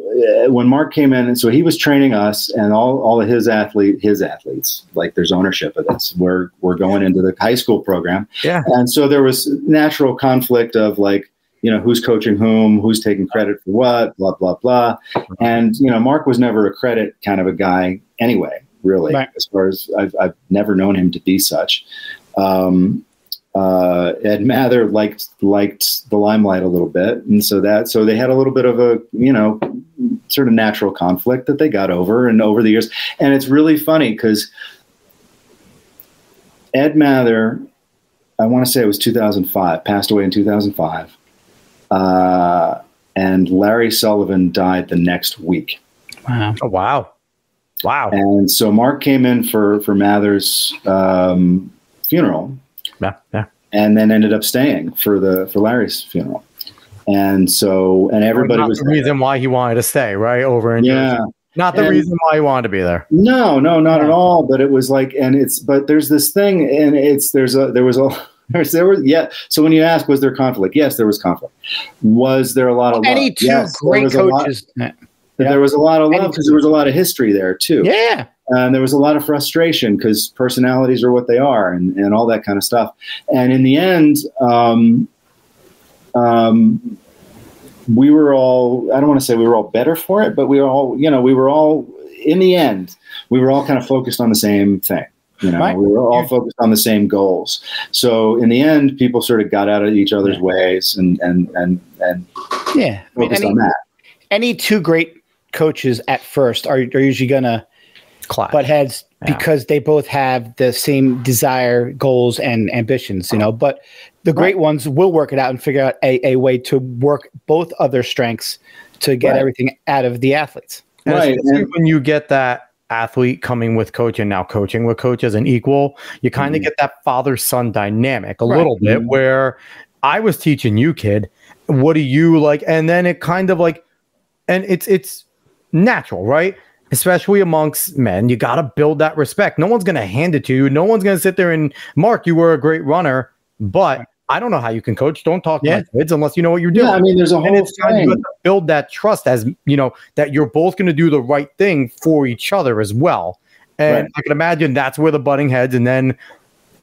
when Mark came in, and so he was training us and all of his athletes, like there's ownership of this. We're going into the high school program. Yeah. And so there was natural conflict of like, who's coaching whom, who's taking credit for what, blah, blah, blah. And, Mark was never a credit kind of a guy anyway, really, right. As far as I've never known him to be such. Ed Mather liked the limelight a little bit. And so they had a little bit of a, sort of natural conflict that they got over the years. And it's really funny because Ed Mather, I want to say it was 2005, passed away in 2005. And Larry Sullivan died the next week. Wow. Oh, wow. Wow. And so Mark came in for Mather's, funeral, and then ended up staying for Larry's funeral, and everybody was the reason why he wanted to stay right over in Jersey. Not the reason why he wanted to be there. No, not at all. But it was like, but there's this thing, and So when you ask, was there conflict? Yes, there was conflict. Was there a lot of love? Any two great coaches? There was a lot of love because there was a lot of history there too. Yeah. And there was a lot of frustration because personalities are what they are and all that kind of stuff. And in the end, we were all, I don't want to say we were all better for it, but we were all, in the end, we were all kind of focused on the same thing. Right. We were all focused on the same goals. So in the end, people sort of got out of each other's ways and focused on that. Any two great coaches at first are usually going to butt heads because they both have the same desire, goals, and ambitions, but the great ones will work it out and figure out a way to work both of their strengths to get everything out of the athletes. Right. And when you get that athlete coming with coach and now coaching with coach as an equal, you kind of get that father-son dynamic a little bit where I was teaching you, kid, what do you like? And then it kind of like, and it's natural, right? Especially amongst men, you got to build that respect. No one's going to hand it to you. No one's going to sit there and, Mark, you were a great runner, but I don't know how you can coach. Don't talk to my kids unless you know what you're doing. Yeah, I mean, there's a whole thing. You have to build that trust as, that you're both going to do the right thing for each other as well. And I can imagine that's where the butting heads. And then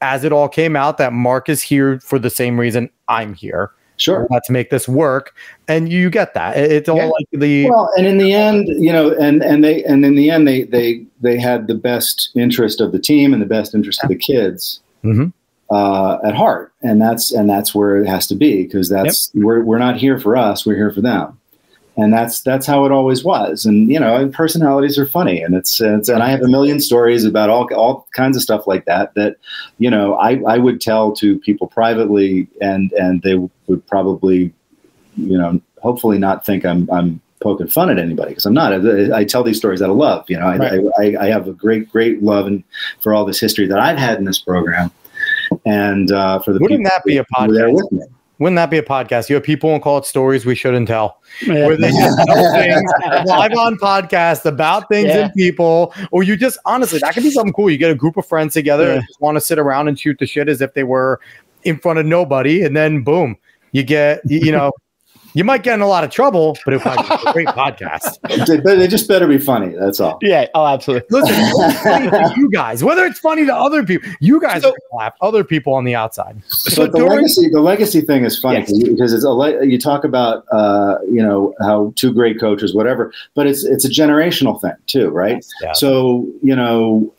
as it all came out that Mark is here for the same reason I'm here. Sure. Let's make this work. And you get that. It's all like and in the end, and in the end, they had the best interest of the team and the best interest of the kids at heart. And that's where it has to be, because we're not here for us. We're here for them. And that's how it always was. And, and personalities are funny, and and I have a million stories about all kinds of stuff like that, I would tell to people privately, and they would probably, hopefully not think I'm poking fun at anybody, because I'm not. I tell these stories out of love. I have a great love for all this history that I've had in this program. And for the wouldn't that be a podcast? There with me. Wouldn't that be a podcast? You have people and call it stories we shouldn't tell. Yeah. Where they just tell things live on podcasts about things and people, or you just honestly, that could be something cool. You get a group of friends together and just want to sit around and shoot the shit as if they were in front of nobody, and then boom, you get, you know, you might get in a lot of trouble, but it might be a great podcast. They just better be funny. That's all. Yeah. Oh, absolutely. Listen, it's funny to you guys, whether it's funny to other people, you guys are going to laugh other people on the outside. So the legacy thing is funny because it's you talk about, you know, how two great coaches, whatever, but it's a generational thing too, right? Yes, yeah. So, you know,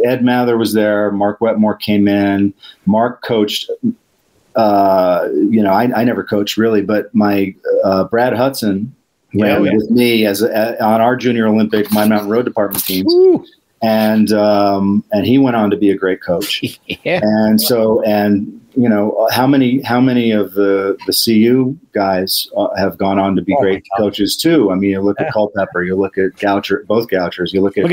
Ed Mather was there. Mark Wetmore came in. Mark coached. You know, I never coached really, but my Brad Hudson ran with me on our Junior Olympic Mine Mountain Road Department teams, and he went on to be a great coach. And so, and you know, how many of the CU guys have gone on to be great coaches too? I mean, you look at Culpepper, you look at both Gouchers, you look at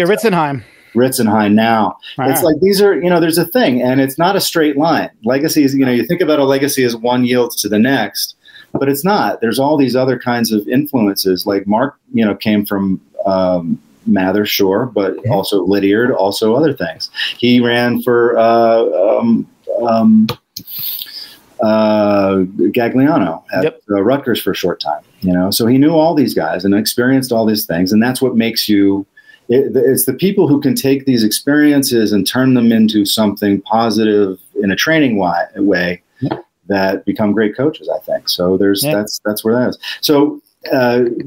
Ritzenheim now. It's like these are, you know, there's a thing, and it's not a straight line. Legacy is, you know, you think about a legacy as one yields to the next, but it's not. There's all these other kinds of influences. Like Mark, you know, came from Mather, sure, but also Lydiard, also other things. He ran for Gagliano at Rutgers for a short time, you know, so he knew all these guys and experienced all these things, and that's what makes you. It's the people who can take these experiences and turn them into something positive in a training way that become great coaches, I think. So that's where that is. So,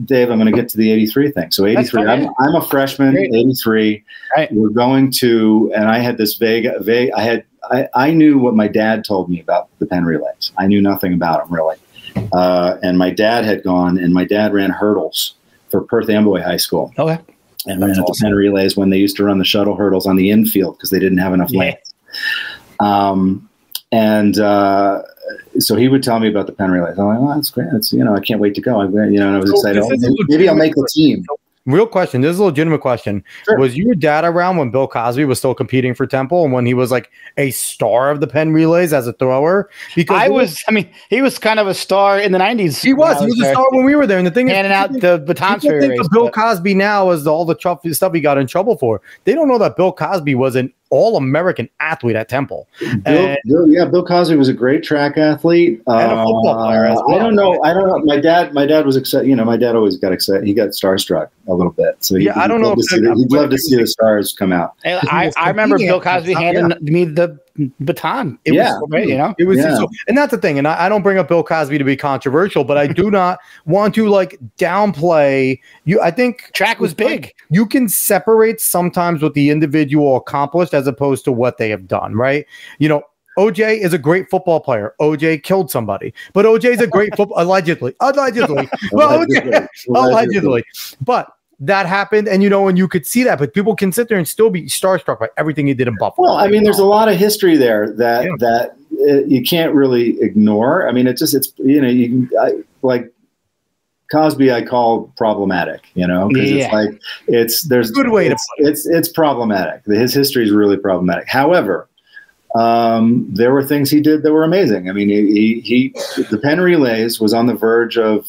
Dave, I'm going to get to the 83 thing. So 83, I'm a freshman, 83. Right. We're going to, and I had this I knew what my dad told me about the Penn Relays. I knew nothing about them really. And my dad had gone, and my dad ran hurdles for Perth Amboy High School. Okay. And ran at the Penn Relays when they used to run the shuttle hurdles on the infield because they didn't have enough lanes. So he would tell me about the Penn Relays. I'm like, oh, that's great. It's, you know, I can't wait to go. And I was excited. Maybe I'll make the team. Real question. This is a legitimate question. Sure. Was your dad around when Bill Cosby was still competing for Temple and when he was like a star of the Penn Relays as a thrower? Because he was kind of a star in the 90s. He was a star when we were there. And the thing handing out the batons for think of Bill Cosby now as all the stuff he got in trouble for. They don't know that Bill Cosby was an all-American athlete at Temple. Bill Cosby was a great track athlete and a football player as well. I don't know. My dad was excited. You know, my dad always got excited. He got starstruck a little bit. So I don't know. He'd love to see the stars come out. I remember Bill Cosby handing me the baton. It was great, you know. It was, and that's the thing. And I don't bring up Bill Cosby to be controversial, but I do not want to like downplay you. I think track was big. You can separate sometimes what the individual accomplished as opposed to what they have done, right? You know, OJ is a great football player. OJ killed somebody, but OJ is a great football allegedly. But that happened, and you know, and you could see that, but people can sit there and still be starstruck by everything he did in Buffalo. Well, I mean, there's a lot of history there that you can't really ignore. I mean, it's you know, like Cosby, I call problematic, you know, because there's good way to put it. It's problematic. His history is really problematic. However, there were things he did that were amazing. I mean, the Penn Relays was on the verge of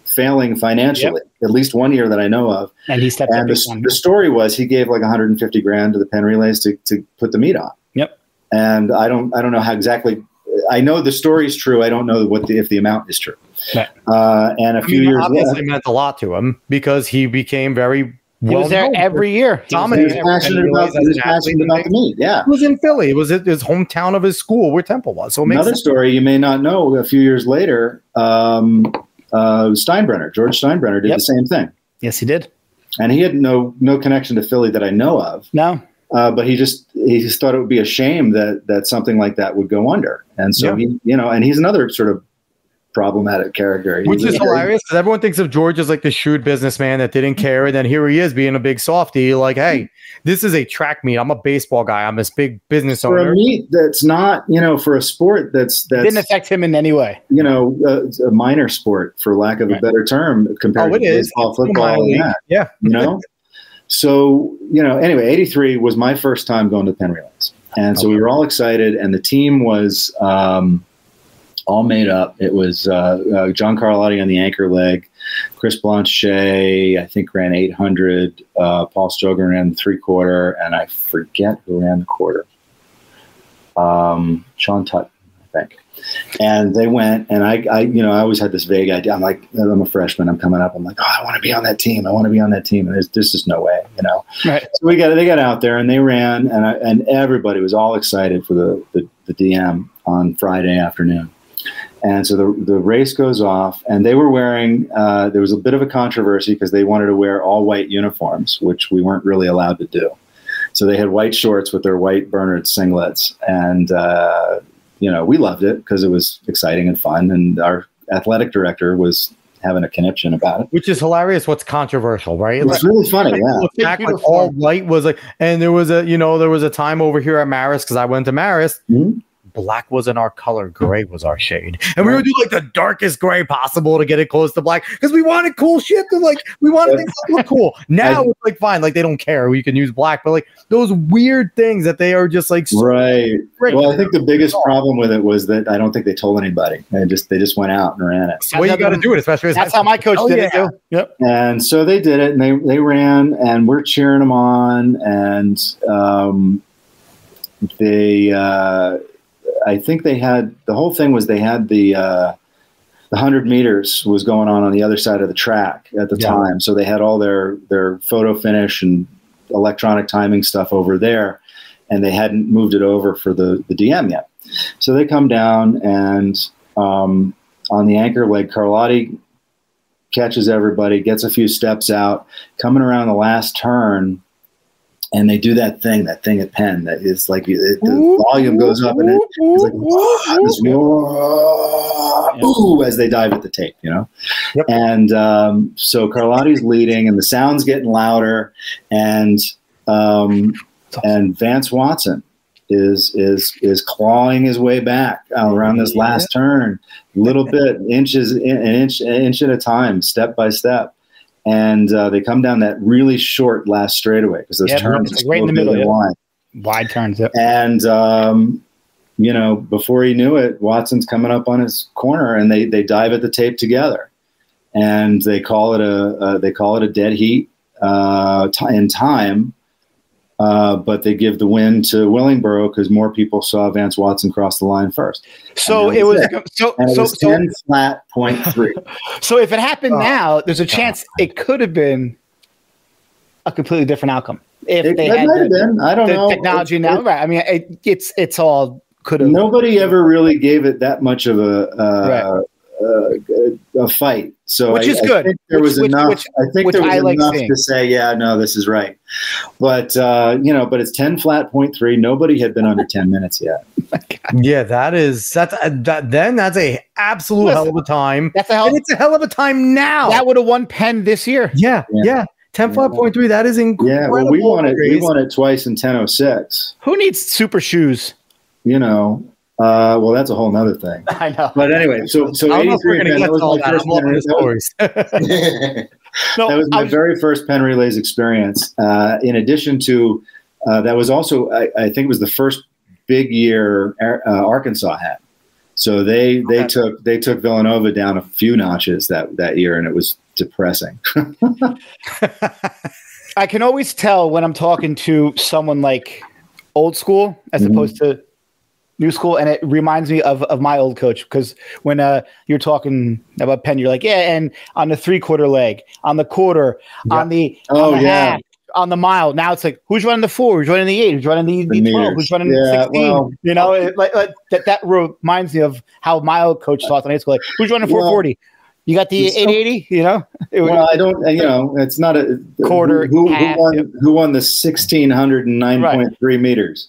failing financially, at least one year that I know of. And he stepped up. The story was he gave like $150,000 to the Penn Relays to put the meet on. Yep. And I don't know how exactly. I know the story is true. I don't know if the amount is true. Right. And a few years obviously meant a lot to him because he became very. He was there every year. He was passionate about the meet. Yeah, he was in Philly. It was his hometown of his school where Temple was. So another story you may not know. A few years later, Steinbrenner, George Steinbrenner, did the same thing. Yes, he did. And he had no connection to Philly that I know of. No. But he just thought it would be a shame that something like that would go under. And so he, you know, and he's another sort of problematic character. Which is hilarious because everyone thinks of George as like the shrewd businessman that didn't care. And then here he is being a big softy. Like, hey, this is a track meet. I'm a baseball guy. I'm this big business owner. For a meet that's not, you know, for a sport that's didn't affect him in any way. You know, a minor sport, for lack of a better term, compared to baseball, football, and that. Yeah. You know? So, you know, anyway, 83 was my first time going to the Penn Relays. And so we were all excited, and the team was all made up. It was John Carlotti on the anchor leg, Chris Blanchet, I think, ran 800, Paul Stoger ran the 3/4, and I forget who ran the quarter. Sean Tutton, I think. And they went, and I always had this vague idea. I'm a freshman. I'm coming up. I'm like, oh, I want to be on that team. And there's just no way, Right. So they got out there and they ran, and everybody was all excited for the DM on Friday afternoon. And so the race goes off, and they were wearing, there was a bit of a controversy because they wanted to wear all white uniforms, which we weren't really allowed to do. So they had white shorts with their white Bernard singlets. And, we loved it because it was exciting and fun. And our athletic director was having a conniption about it. Which is hilarious. What's controversial, right? It's really funny, yeah. All white was and there was a time over here at Marist, because I went to Marist. Mm-hmm. Black wasn't our color, gray was our shade, and we would do the darkest gray possible to get it close to black because we wanted cool shit to we wanted things to look cool. Now it's fine, they don't care, we can use black, but those weird things that they are just right. Well, I think the biggest problem with it was that I don't think they told anybody. They just went out and ran it. Well, you got to do it, especially that's how my coach did it too. Yep. And so they did it, and they ran, and we're cheering them on, and I think they had the whole thing was they had the 100 meters was going on the other side of the track at the time. So they had all their photo finish and electronic timing stuff over there, and they hadn't moved it over for the DM yet. So they come down, and on the anchor leg, Carlotti catches everybody, gets a few steps out, coming around the last turn. And they do that thing at Penn that is the volume goes up and it's ooh, as they dive at the tape, Yep. And so Carlotti's leading, and the sound's getting louder, and Vance Watson is clawing his way back around this last turn, little bit, an inch at a time, step by step. And they come down that really short last straightaway because those turns are right in the middle, wide turns. Yep. And before he knew it, Watson's coming up on his corner, and they dive at the tape together, and they call it a dead heat in time. But they give the win to Willingboro because more people saw Vance Watson cross the line first. So it was 10 flat 0.3. So if it happened now, there's a chance it could have been a completely different outcome. If they had I don't know. Technology now, right? I mean, it's all could have. Nobody ever really gave it that much of a fight. So which is good. I think there was enough. I think there was enough to say, yeah, no, this is right. But but it's 10 flat 0.3. Nobody had been under 10 minutes yet. Yeah, that's a absolute hell of a time. It's a hell of a time now. That would have won Penn this year. Yeah. 10 flat 0.3. That is incredible. Yeah, well, we won it twice in 10:06. Who needs super shoes? Well, that's a whole nother thing. I know. But anyway, so 83 Penn, that was my first Penn Relays. That was my very first Penn Relays experience. In addition to that was also, I think it was the first big year Arkansas had. So they took Villanova down a few notches that year, and it was depressing. I can always tell when I'm talking to someone like old school as opposed to new school, and it reminds me of my old coach, because when you're talking about Penn, you're like, and on the 3/4 leg, on the quarter, on the half, on the mile. Now it's like, who's running the 4? Who's running the 8? Who's running the 12? Who's running the 16? Well, that reminds me of how my old coach taught in high school. Like, who's running 440? You got the 880, Well, I don't, it's not a quarter. Who won the 1,609.3 meters?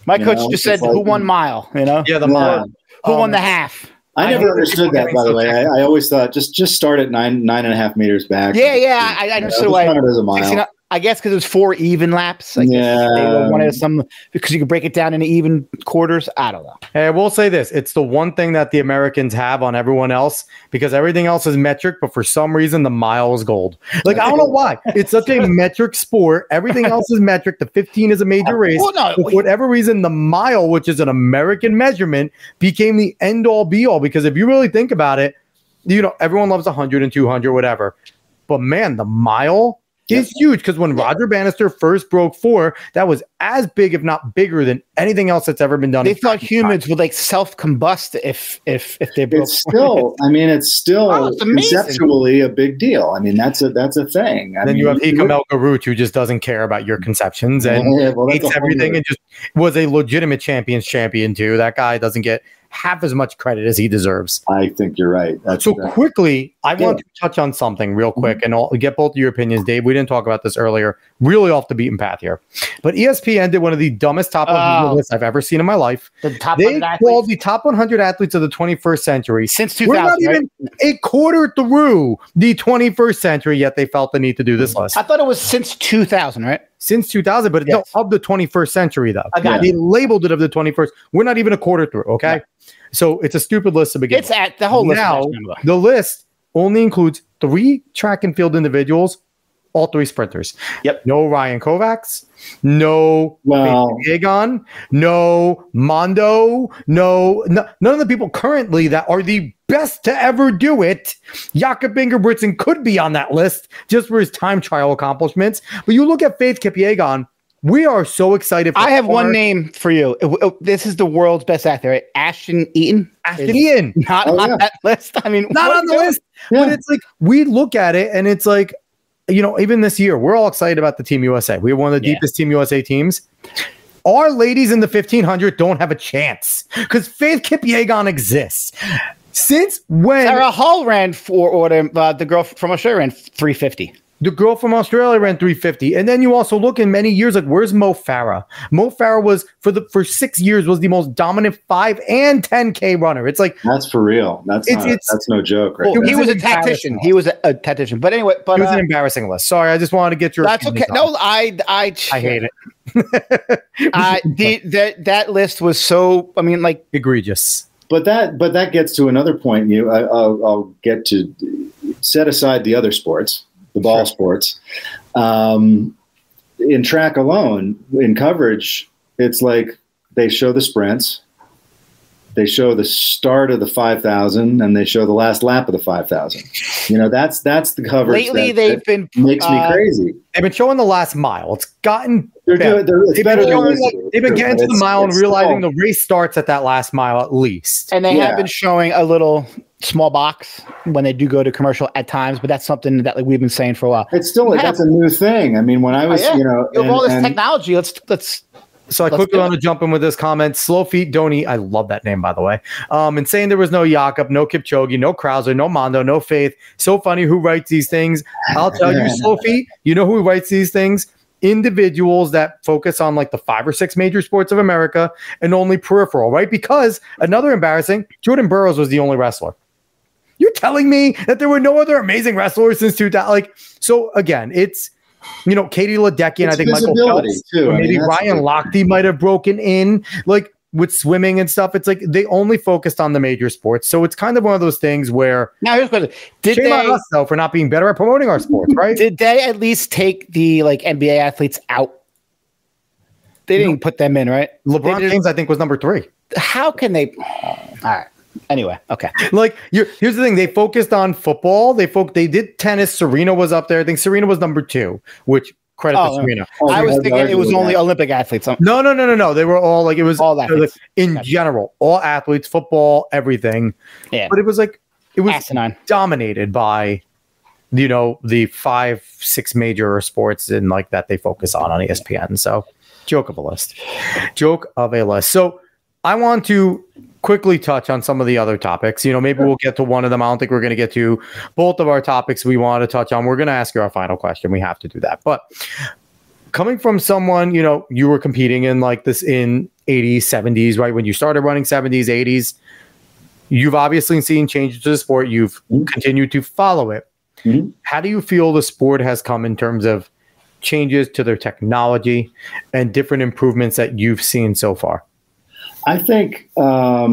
My coach just said, who won mile, Yeah, the mile. Who won the half? I never understood that, by the way. I always thought just start at 9.5 meters back. Yeah. I understood why. It as a mile. I guess because it was 4 even laps. I guess they wanted some because you could break it down into even quarters. I don't know. Hey, I will say this. It's the one thing that the Americans have on everyone else because everything else is metric, but for some reason the mile is gold. Like, I don't know why. It's such a metric sport. Everything else is metric. The 15 is a major race. For whatever reason, the mile, which is an American measurement, became the end-all be-all because if you really think about it, you know, everyone loves 100 and 200, whatever. But, man, the mile is huge because when Roger Bannister first broke 4, that was as big, if not bigger, than anything else that's ever been done. They thought humans would like self-combust if they broke. It's still, I mean, it's still conceptually a big deal. I mean, that's a thing. Then you have Hikam El Garout, who just doesn't care about your conceptions and hates everything and just was a legitimate champion too. That guy doesn't get half as much credit as he deserves. I think you're right. Quickly, I want to touch on something real quick, and I'll get both of your opinions, Dave. We didn't talk about this earlier. Really off the beaten path here. But ESPN did one of the dumbest top 100 lists I've ever seen in my life. They called the top 100 athletes of the 21st century. Since 2000, we're not even a quarter through the 21st century, yet they felt the need to do this list. I thought it was since 2000, right? Since 2000, but it's of the 21st century, though. They labeled it of the 21st. We're not even a quarter through, okay? So it's a stupid list to begin with. It's at the whole list. Now, the list only includes 3 track and field individuals, all 3 sprinters. No Ryan Kovacs, no Egon, no Mondo, none of the people currently that are the best to ever do it. Jakob Ingebrigtsen could be on that list just for his time trial accomplishments. But you look at Faith Kipyegon, we are so excited. I have one name for you. This is the world's best athlete, right? Ashton Eaton. Not on that list. I mean, not on the list. But it's like, we look at it and it's like, you know, even this year, we're all excited about the Team USA. We have one of the deepest Team USA teams. Our ladies in the 1500 don't have a chance because Faith Kipyegon exists. Since when? Sarah Hull ran the girl from Australia ran 350. The girl from Australia ran 350. And then you also look in many years, like, where's Mo Farah? Mo Farah was, for 6 years, was the most dominant 5 and 10K runner. It's like, that's for real. That's no joke. Right? He was a tactician. But anyway, it was an embarrassing list. Sorry, I just wanted to get your. That's okay. No, I hate it. That list was so, I mean, like, egregious. But that gets to another point. I'll get to set aside the other sports. The ball sports. In track alone, in coverage, it's like they show the sprints, they show the start of the 5,000, and they show the last lap of the 5,000. You know, that's the coverage. Lately, that makes me crazy. They've been showing the last mile. It's gotten better. They've been getting to the mile and realizing the race starts at that last mile at least. And they have been showing a little small box when they do go to commercial at times, but that's something that we've been saying for a while. It's still that's a new thing. I mean, when I was, all this technology, let's. So I quickly want to jump in with this comment. Slow Feet Donny, I love that name, by the way. And saying there was no Jakob, no Kipchoge, no Krauser, no Mondo, no Faith. So funny who writes these things. I'll tell you, Slow Feet, you know who writes these things? Individuals that focus on like the 5 or 6 major sports of America and only peripheral, right? Because another embarrassing, Jordan Burroughs was the only wrestler. You're telling me that there were no other amazing wrestlers since 2000? Like, so again, it's, you know, Katie Ledecky and I think Michael Phelps, too. Maybe Ryan Lochte might have broken in, like with swimming and stuff. It's like they only focused on the major sports. So it's kind of one of those things where now here's the question. Shame on us though for not being better at promoting our sports, right? Did they at least take the like NBA athletes out? They didn't put them in, right? LeBron James, I think, was number 3. How can they? All right. Anyway, okay. Like here's the thing: they focused on football. They did tennis. Serena was up there. I think Serena was number 2, which credit to Serena. I was thinking it was only Olympic athletes. No. They were all like it was all athletes in general, all athletes, football, everything. Yeah, but it was like it was asinine. Dominated by the 5-6 major sports and like that they focus on ESPN. So joke of a list. So I want to quickly touch on some of the other topics. Maybe we'll get to one of them. I don't think we're going to get to both of our topics we want to touch on. We're going to ask you our final question. We have to do that. But coming from someone, you were competing in like this in 80s, 70s, right? When you started running 70s, 80s, you've obviously seen changes to the sport. You've continued to follow it. Mm-hmm. How do you feel the sport has come in terms of changes to their technology and different improvements that you've seen so far? I think I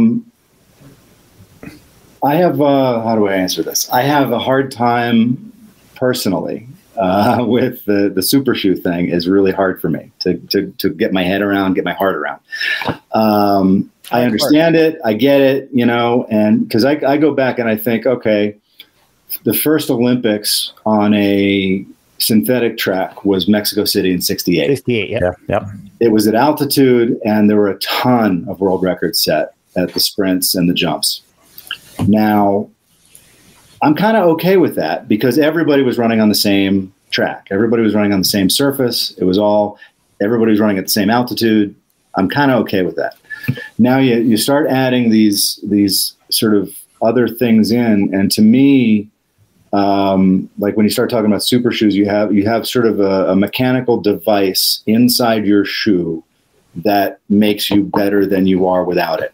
have, how do I answer this? I have a hard time personally with the super shoe thing. Is really hard for me to get my head around, get my heart around. I understand it. I get it, and because I go back and I think, okay, the first Olympics on a synthetic track was Mexico City in 68. 68, yeah. Yep. It was at altitude, and there were a ton of world records set at the sprints and the jumps. Now, I'm kind of okay with that because everybody was running on the same track. Everybody was running on the same surface. Everybody was running at the same altitude. I'm kind of okay with that. Now you start adding these sort of other things in, and to me, like when you start talking about super shoes, you have sort of a mechanical device inside your shoe that makes you better than you are without it.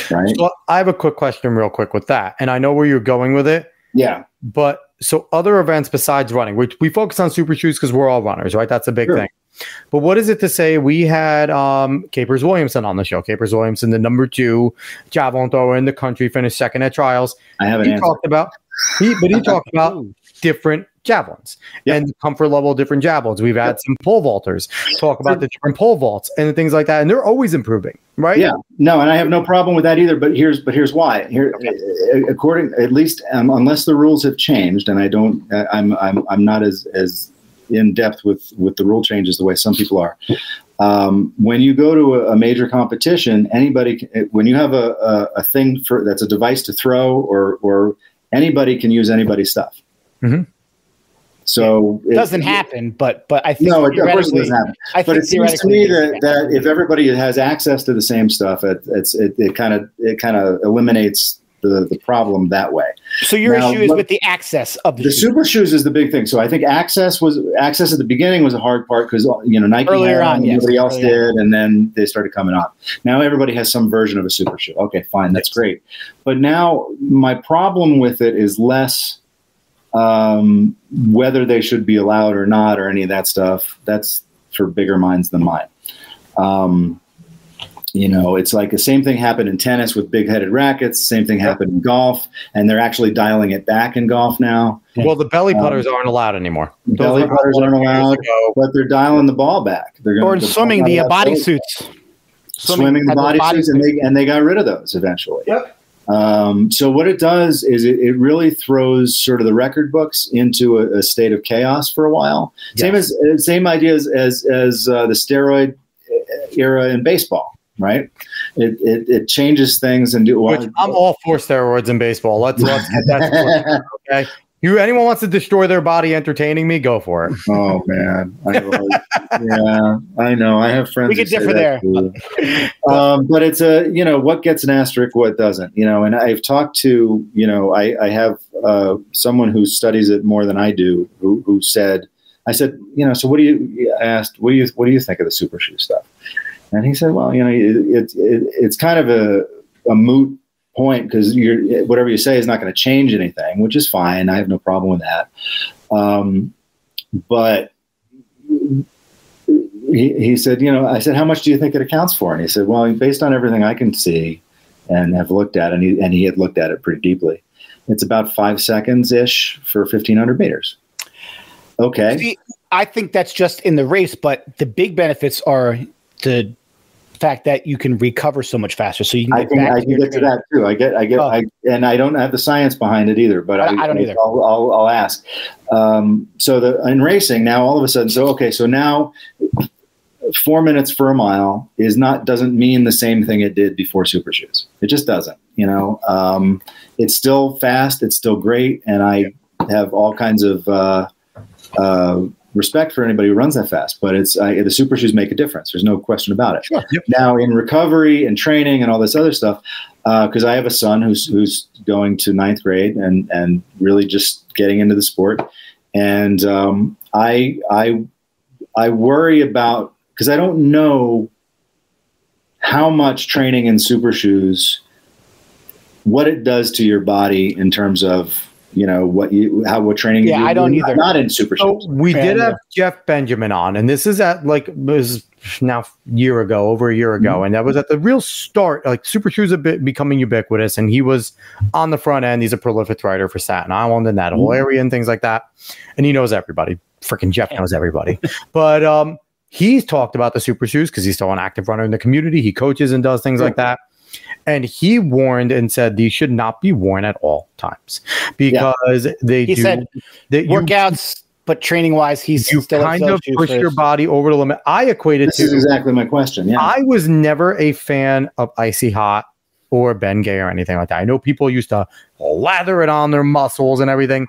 Right. So I have a quick question real quick with that. And I know where you're going with it. Yeah. But so other events besides running, which we focus on super shoes because we're all runners, right? That's a big thing. But what is it to say we had Capers Williamson on the show? Capers Williamson, the number 2 javelin thrower in the country, finished second at trials. I haven't answered. He talked about different javelins and the comfort level of different javelins. We've had some pole vaulters talk about the different pole vaults and things like that, and they're always improving, right? Yeah, no, and I have no problem with that either. But here's why. According, at least unless the rules have changed, and I'm not as in depth with the rule changes the way some people are. When you go to a major competition, when you have a thing that's a device to throw or anybody can use anybody's stuff. Mm-hmm. So it doesn't happen, but I think no, of course it doesn't happen. But it seems to me that if everybody has access to the same stuff, it kind of eliminates the problem that way. So your issue is with the access of the shoes. Super shoes is the big thing. So I think access at the beginning was a hard part because Nike earlier on, nobody else did, and then they started coming on. Now everybody has some version of a super shoe. Okay, fine, that's great. But now my problem with it is less whether they should be allowed or not or any of that stuff. That's for bigger minds than mine. It's like the same thing happened in tennis with big-headed rackets. Same thing happened in golf, and they're actually dialing it back in golf now. Well, the belly putters aren't allowed anymore. Belly putters aren't allowed, but they're dialing the ball back. Or in swimming, the bodysuits. Swimming the bodysuits, and they got rid of those eventually. Yep. So what it does is it really throws sort of the record books into a state of chaos for a while. Yes. Same idea as the steroid era in baseball. Right, it changes things and Which I'm all for steroids in baseball. Let's get that. Okay, anyone wants to destroy their body entertaining me, go for it. Oh man, I know. I have friends. We could differ there, but it's what gets an asterisk, what doesn't. And I've talked to I have someone who studies it more than I do. Who said, I said, so what do you think of the super shoe stuff? And he said, well, it's kind of a moot point because whatever you say is not going to change anything, which is fine. I have no problem with that. But he said, I said, how much do you think it accounts for? And he said, well, based on everything I can see and have looked at, and he had looked at it pretty deeply, it's about 5 seconds-ish for 1,500 meters. Okay. See, I think that's just in the race, but the big benefits are the fact that you can recover so much faster. So you can I can get to that too. And I don't have the science behind it either, but I don't either. I'll ask. So in racing now, all of a sudden, so now 4 minutes for a mile doesn't mean the same thing it did before super shoes. It just doesn't, it's still fast. It's still great. And I have all kinds of, respect for anybody who runs that fast, but the super shoes make a difference. There's no question about it. Sure. Yep. Now in recovery and training and all this other stuff, because I have a son who's going to 9th grade and really just getting into the sport, and I worry about, because I don't know how much training in super shoes, what it does to your body in terms of what training. Yeah, I don't either. Not in super shoes. We did have Jeff Benjamin on, and this is at it was now over a year ago, and that was at the real start, like super shoes becoming ubiquitous, and he was on the front end. He's a prolific writer for Staten Island and that whole area and things like that, and he knows everybody. Freaking Jeff knows everybody, but he's talked about the super shoes because he's still an active runner in the community. He coaches and does things like that. And he warned and said these should not be worn at all times because he said that workouts, but training wise, you kind of push your body over the limit. I equated this is exactly my question. Yeah, I was never a fan of Icy Hot or Ben Gay or anything like that. I know people used to lather it on their muscles and everything.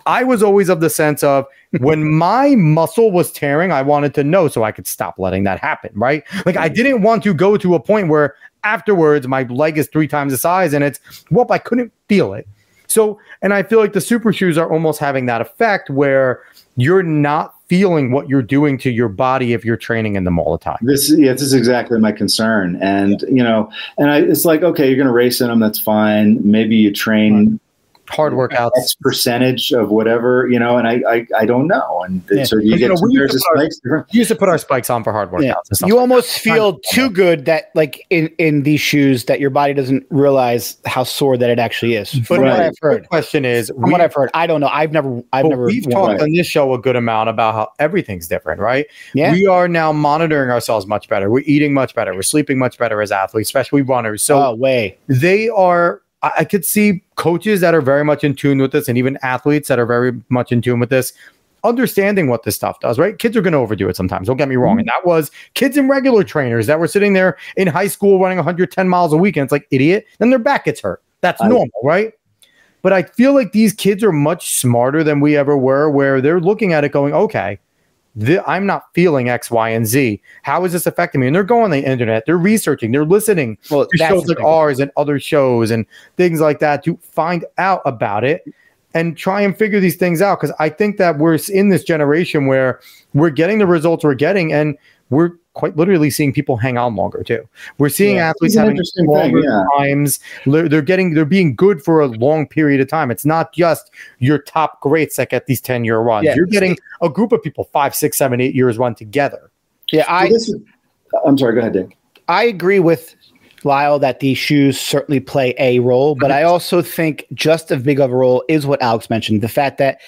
I was always of the sense of when my muscle was tearing, I wanted to know so I could stop letting that happen, right? Like I didn't want to go to a point where afterwards my leg is 3 times the size and I couldn't feel it. So, and I feel like the super shoes are almost having that effect where you're not feeling what you're doing to your body if you're training in them all the time. This is exactly my concern. And, it's like, okay, you're going to race in them. That's fine. Maybe you train hard workouts, X percentage of whatever, and I don't know. And so you get two pairs of spikes. We used to put our spikes on for hard workouts. Yeah. You almost feel too good that like in these shoes that your body doesn't realize how sore that it actually is. From what I've heard. The question is, what I've heard, I don't know. I've never. We've talked on this show a good amount about how everything's different, right? Yeah. We are now monitoring ourselves much better. We're eating much better. We're sleeping much better as athletes, especially runners. So they are. I could see coaches that are very much in tune with this and even athletes that are very much in tune with this, understanding what this stuff does, right? Kids are going to overdo it sometimes. Don't get me wrong. And that was kids and regular trainers that were sitting there in high school running 110 miles a week. And it's like, idiot. Then their back gets hurt. That's normal, right? But I feel like these kids are much smarter than we ever were, where they're looking at it going, okay, I'm not feeling X, Y, and Z. How is this affecting me? And they're going on the internet. They're researching. They're listening to shows like ours and other shows and things like that to find out about it and try and figure these things out. Because I think that we're in this generation where we're getting the results we're getting, and we're quite literally seeing people hang on longer too. We're seeing athletes having longer times. They're being good for a long period of time. It's not just your top greats that get these 10-year runs. You're getting a group of people 5, 6, 7, 8 years run together. Yeah, I'm sorry. Go ahead, Dick. I agree with Lyle that these shoes certainly play a role, but I also think just as big of a role is what Alex mentioned, the fact that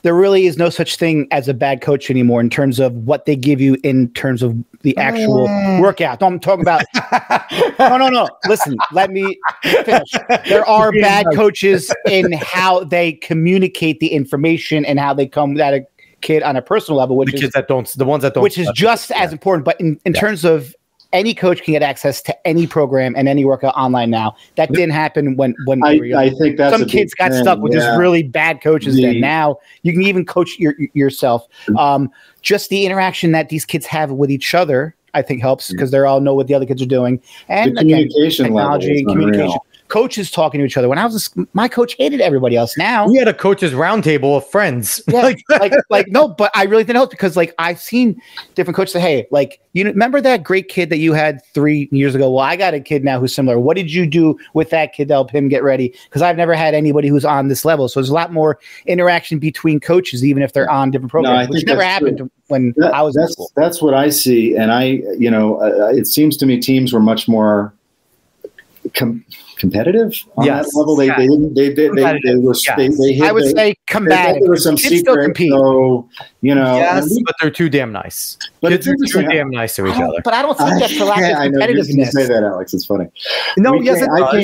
there really is no such thing as a bad coach anymore in terms of what they give you in terms of the actual workout. No, I'm talking about no. Listen, let me finish. There are bad coaches in how they communicate the information and how they come at a kid on a personal level, which is just as important. But in terms of any coach can get access to any program and any workout online now. That didn't happen when I think that's some kids got stuck with just really bad coaches. Then now you can even coach yourself. Just the interaction that these kids have with each other, I think helps because they all know what the other kids are doing. And the communication technology and communication. Unreal. Coaches talking to each other. When I was my coach hated everybody else. Now we had a coach's roundtable of friends. Yeah, no, but I really didn't help because I've seen different coaches say, "Hey, you remember that great kid that you had 3 years ago? Well, I got a kid now who's similar. What did you do with that kid to help him get ready? Because I've never had anybody who's on this level. So there's a lot more interaction between coaches, even if they're on different programs, which never happened when I was in school. That's what I see, and it seems to me teams were much more competitive on that level. They I would say combative. There was some secret, so but they're too damn nice. But it's too damn nice to each other. But I don't think that's for lack of competitiveness. You say that, Alex. It's funny. No, yes, it does.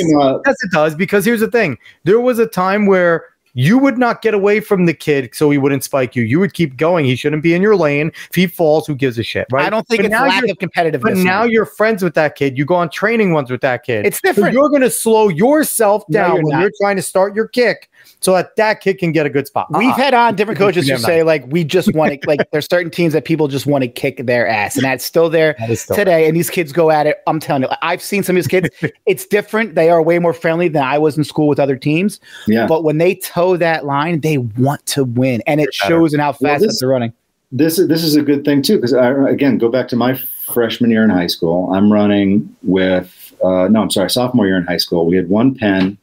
Yes, it does. Because here's the thing: there was a time where you would not get away from the kid so he wouldn't spike you. You would keep going. He shouldn't be in your lane. If he falls, who gives a shit, right? I don't think it's lack of competitiveness. But now you're friends with that kid. You go on training ones with that kid. It's different. So you're going to slow yourself down when you're trying to start your kick so that kid can get a good spot. We've had on different coaches who say, we just want to, there's certain teams that people just want to kick their ass. And that's still there today. And these kids go at it. I'm telling you, I've seen some of these kids. It's different. They are way more friendly than I was in school with other teams. Yeah. But when they toe that line, they want to win. And it shows in how fast they're running. This is a good thing, too, because, again, go back to my freshman year in high school. I'm running with, sophomore year in high school. We had one pen.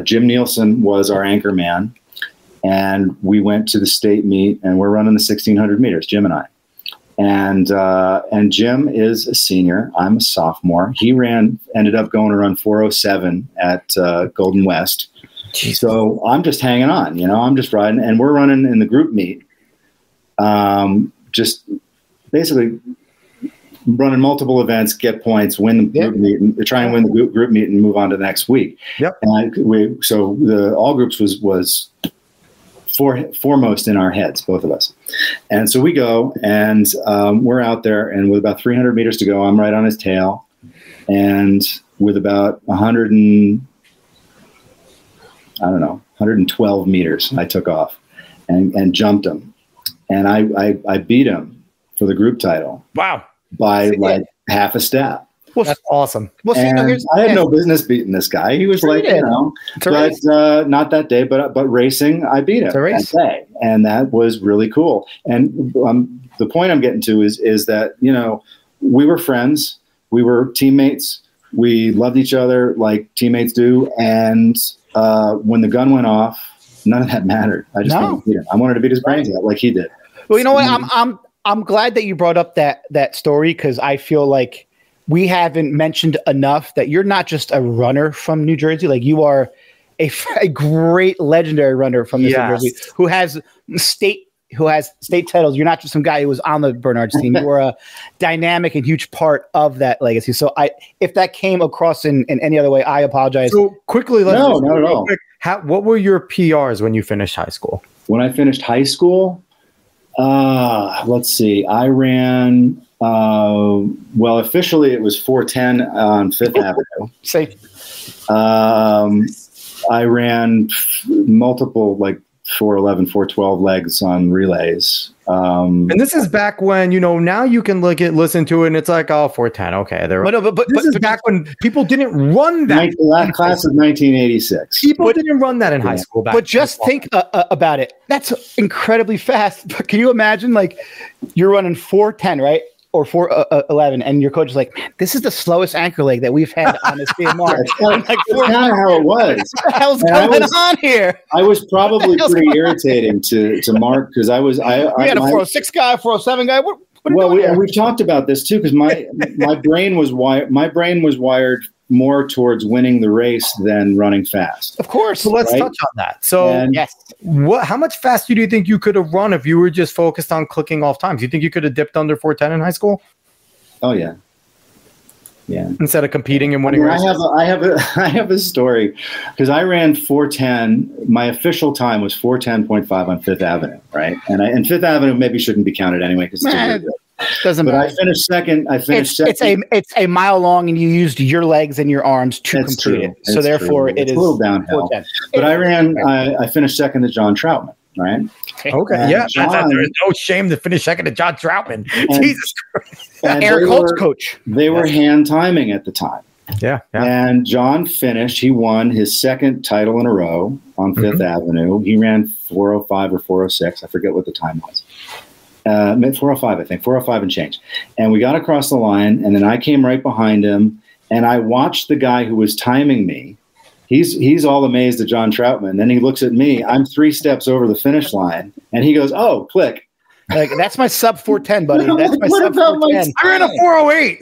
Jim Nielsen was our anchor man, and we went to the state meet, and we're running the 1600 meters, Jim and I. And Jim is a senior. I'm a sophomore. He ended up going to run 4:07 at Golden West. So I'm just hanging on, I'm just riding, and we're running in the group meet. Just basically running multiple events, get points, win the group meet, and try and win the group meet and move on to the next week. Yep. And so the all groups was foremost in our heads, both of us. And so we go, and we're out there, and with about 300 meters to go, I'm right on his tail. And with about 112 meters, I took off and jumped him. And I beat him for the group title. Wow. By like half a step. Well, that's awesome. Well, I had no business beating this guy. He was like, but not that day, but racing, I beat him that day. And that was really cool. And the point I'm getting to is that, we were friends, we were teammates, we loved each other like teammates do. And when the gun went off, none of that mattered. I just wanted to beat him. I wanted to beat his brains out like he did. Well, you know what? I'm glad that you brought up that story, because I feel like we haven't mentioned enough that you're not just a runner from New Jersey. Like, you are a great legendary runner from New Jersey who has state titles. You're not just some guy who was on the Bernard's team. You were a dynamic and huge part of that legacy. So if that came across in any other way, I apologize. So quickly, not at all. What were your PRs when you finished high school? When I finished high school, let's see. I ran, officially it was 4:10 on Fifth Avenue. Safe. I ran multiple, like 4:11, 4:12 legs on relays. And this is back when, now you can listen to it and it's like, 4:10. Okay. But this is back when people didn't run that. Class of 1986. People didn't run that in high school. But just think about it. That's incredibly fast. But can you imagine, you're running 4:10, right? Or 4:11, and your coach is like, "Man, this is the slowest anchor leg that we've had on this CMR." That's kind of how it was. What the hell's going on here? I was probably pretty irritating to Mark, because I had a 406 guy, 407 guy. What we've talked about this too, because my brain was wired more towards winning the race than running fast. Of course. So let's touch on that. So how much faster do you think you could have run if you were just focused on clicking off times? Do you think you could have dipped under 4:10 in high school? Oh yeah. Yeah. Instead of competing and winning races? I have a story, because I ran 4:10. My official time was 4:10.5 on Fifth Avenue, right? And Fifth Avenue maybe shouldn't be counted anyway, because it's too good. Doesn't matter. I finished second. It's a mile long, and you used your legs and your arms to complete it. So therefore, it's a little downhill. But I finished second to John Troutman, right? Okay. There is no shame to finish second to John Troutman. Jesus Christ. Eric Holt's coach. They were hand timing at the time. Yeah. And John finished. He won his second title in a row on Fifth Avenue. He ran 4:05 or 4:06. I forget what the time was. 4:05, I think, 4:05 and change. And we got across the line, and then I came right behind him, and I watched the guy who was timing me. He's all amazed at John Troutman. Then he looks at me. I'm 3 steps over the finish line, and he goes, "Oh, click." That's my sub 4:10, buddy. That's my sub 4:10. I ran a 4:08.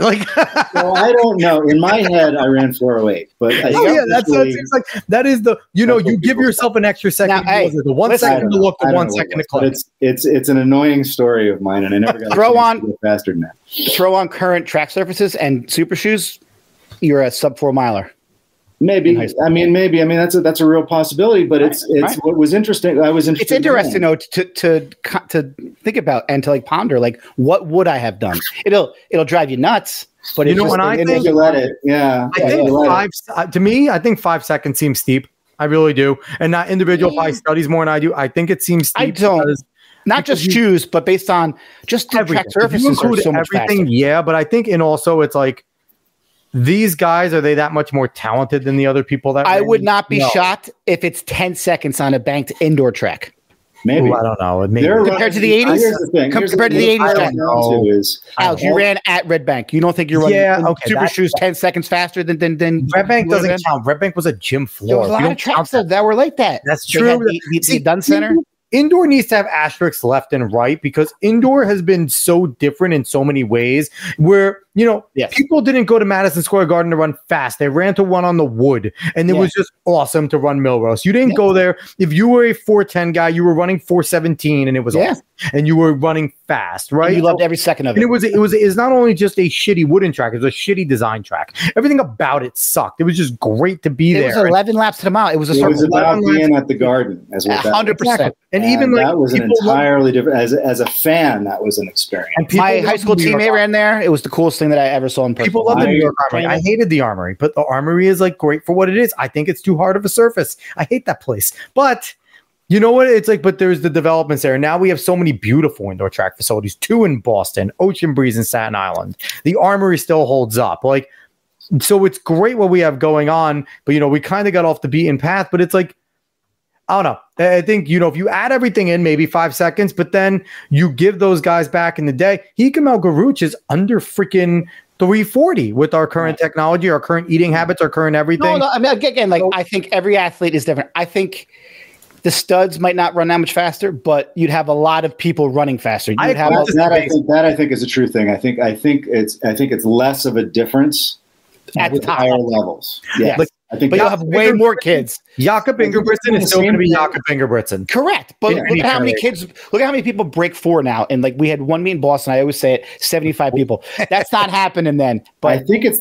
Well, I don't know. In my head, I ran 4:08. But that seems like that is the. You give yourself an extra second. Now, the 1 second to look, the 1 second to click. It's an annoying story of mine, and I never got to go faster than that. Throw on current track surfaces and super shoes. You're a sub 4 miler. Maybe. Maybe. That's a real possibility. But it's what was interesting. I was interested. It's interesting though to think about and to ponder. What would I have done? It'll drive you nuts. But when I think you let it, yeah. I think to me, I think 5 seconds seems steep. I really do. And not individual by studies more than I do. I think it seems steep. I don't. Not just shoes, but based on just the track surfaces are so much faster. Yeah, but I think also it's these guys, are they that much more talented than the other people that I would not be shocked if it's 10 seconds on a banked indoor track. Maybe. Ooh, I don't know. Maybe. Compared to the 80s? Here's the thing. Compared to the 80s, Alex, you ran at Red Bank. You don't think you're running Super Shoes 10 seconds faster than Red Bank doesn't count. Red Bank was a gym floor. There was a lot of tracks that were like that. That's true. The Dunn Center. Indoor needs to have asterisks left and right because indoor has been so different in so many ways where, people didn't go to Madison Square Garden to run fast. They ran to one on the wood, and it was just awesome to run Milrose. You didn't go there. If you were a 410 guy, you were running 417, and it was awesome. And you were running fast, right? And you loved every second of it. And it was not only just a shitty wooden track, it was a shitty design track. Everything about it sucked. It was just great to be there. It was 11 laps to the mile. It was about being at the Garden. 100%. And even that was an entirely different. As a fan, that was an experience. And my high school teammate ran there. It was the coolest thing that I ever saw in person. People love the New York Armory. I hated the Armory, but the Armory is great for what it is. I think it's too hard of a surface. I hate that place. But you know what? It's but there's the developments there. Now we have so many beautiful indoor track facilities. 2 in Boston, Ocean Breeze in Staten Island. The Armory still holds up. So it's great what we have going on. But we kind of got off the beaten path. But it's I don't know. I think, if you add everything in, maybe 5 seconds, but then you give those guys back in the day. Hikamal Garuch is under freaking 340 with our current technology, our current eating habits, our current everything. No, I mean, again, I think every athlete is different. I think the studs might not run that much faster, but you'd have a lot of people running faster. I think is a true thing. I think it's less of a difference at the higher levels. Yeah. I think you'll have way more kids. Jakob Ingebrigtsen is still going to be Jakob Ingebrigtsen. Correct. But look at how many kids, look at how many people break 4 now. And we had one meet in Boston. I always say it, 75 people. That's not happening then. But I think it's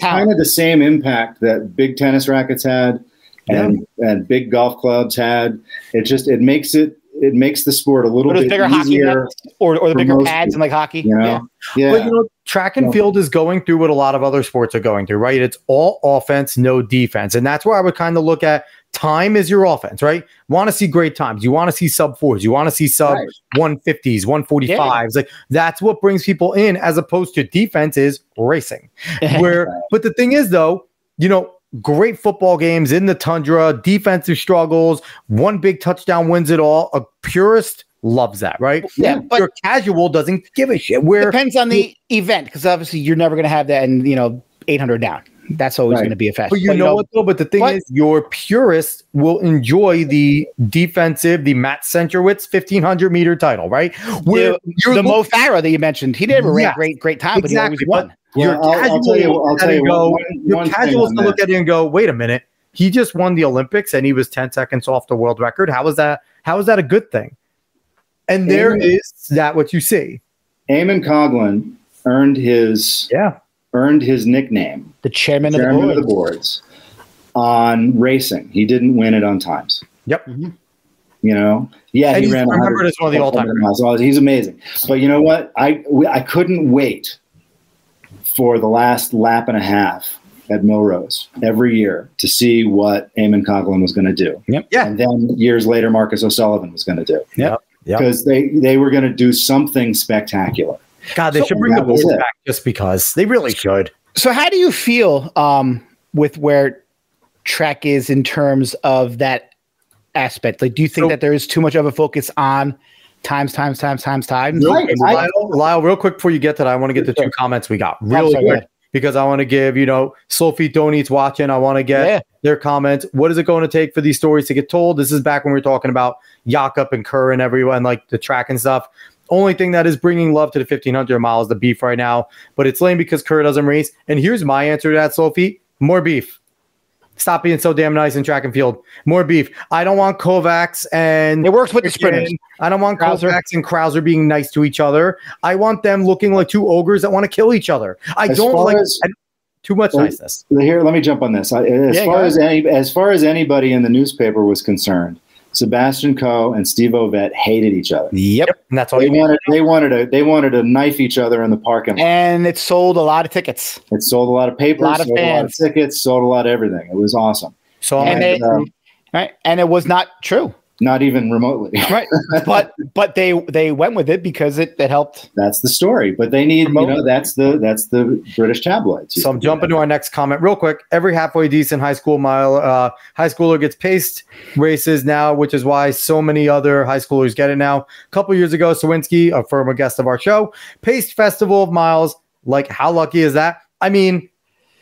kind of the same impact that big tennis rackets had and big golf clubs had. It makes the sport a little bit bigger easier. Hockey or the bigger pads in hockey. Yeah. But track and field is going through what a lot of other sports are going through, right? It's all offense, no defense. And that's where I would kind of look at time is your offense, right? Want to see great times. You want to see sub 4s. You want to see sub 150s, 145s. That's what brings people in as opposed to defense is racing. But the thing is though, great football games in the tundra, defensive struggles, one big touchdown wins it all. A purist loves that, right? Yeah, but your casual doesn't give a shit. Depends on the event, because obviously you're never going to have that in 800 down. That's always going to be a fast. But you know what though? But the thing is, your purist will enjoy the defensive, the Matt Centrowitz 1500 meter title, right? The Mo Farah that you mentioned, he never ran great time, but he always won. Your casual to look at it and go, wait a minute, he just won the Olympics and he was 10 seconds off the world record. How is that a good thing? And there is that what you see. Eamon Coughlin earned his nickname, the chairman of the boards, on racing. He didn't win it on times. Yep. Mm-hmm. He ran remembered as one of the all-time miles. He's amazing. But you know what? I couldn't wait for the last lap and a half at Milrose every year to see what Eamon Coughlin was going to do. Yep. Yeah. And then years later, Marcus O'Sullivan was going to do. Yep. Because they were going to do something spectacular. God, they should bring the boards back just because. They really should. So how do you feel with where track is in terms of that aspect? Do you think that there is too much of a focus on times? Lyle, real quick before you get to that, I want to get the 2 comments we got really quick because I want to give, Sophie Donit's watching. I want to get their comments. What is it going to take for these stories to get told? This is back when we were talking about Jakob and Kerr and everyone, the track and stuff. Only thing that is bringing love to the 1500 miles, the beef right now, but it's lame because Kerr doesn't race. And here's my answer to that, Sophie. More beef. Stop being so damn nice in track and field. More beef. I don't want Kovacs and... It works with the sprinters. I don't want Kovacs and Krauser being nice to each other. I want them looking like 2 ogres that want to kill each other. Too much niceness. Here, let me jump on this. As far as anybody in the newspaper was concerned, Sebastian Coe and Steve Ovett hated each other. Yep, and that's all they wanted to knife each other in the parking lot. And it sold a lot of tickets. It sold a lot of papers, a lot of tickets, sold a lot of everything. It was awesome. And it was not true. Not even remotely. Right. But they went with it because it helped. That's the story. But they need, that's the British tabloids. So I'm jumping to our next comment real quick. Every halfway decent high schooler gets paced races now, which is why so many other high schoolers get it now. A couple years ago, Sawinski, a former guest of our show, paced Festival of Miles. Like, how lucky is that? I mean,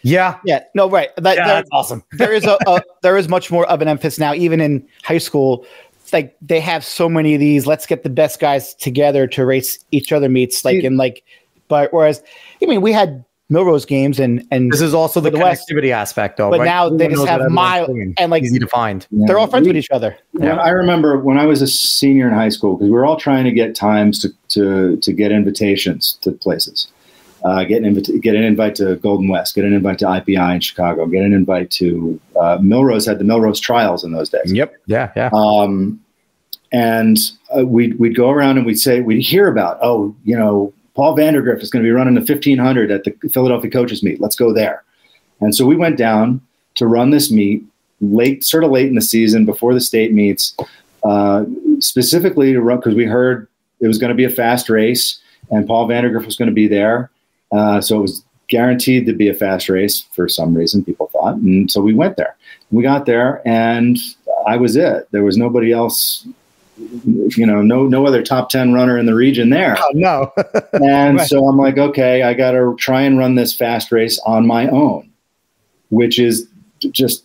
yeah. No, right. That's awesome. there is much more of an emphasis now, even in high school. Like, they have so many of these, let's get the best guys together to race each other meets. But whereas, I mean, we had Milrose games and this is also the connectivity aspect, though. But right? now they just have mile and like easy to find. They're all friends with each other. Yeah. I remember when I was a senior in high school, because we were all trying to get times to get invitations to places. Get an invite to Golden West, get an invite to IPI in Chicago, get an invite to Milrose. Had the Milrose Trials in those days. Yep. Yeah. And we'd go around and we'd hear about, Paul Vandergrift is going to be running the 1500 at the Philadelphia Coaches Meet. Let's go there. And so we went down to run this meet late in the season before the state meets, specifically to run because we heard it was going to be a fast race and Paul Vandergrift was going to be there. So it was guaranteed to be a fast race for some reason, people thought. And so we went there. We got there, and I was it. There was nobody else, no other top 10 runner in the region there. Oh, no. And right. So I'm like, okay, I got to try and run this fast race on my own, which is just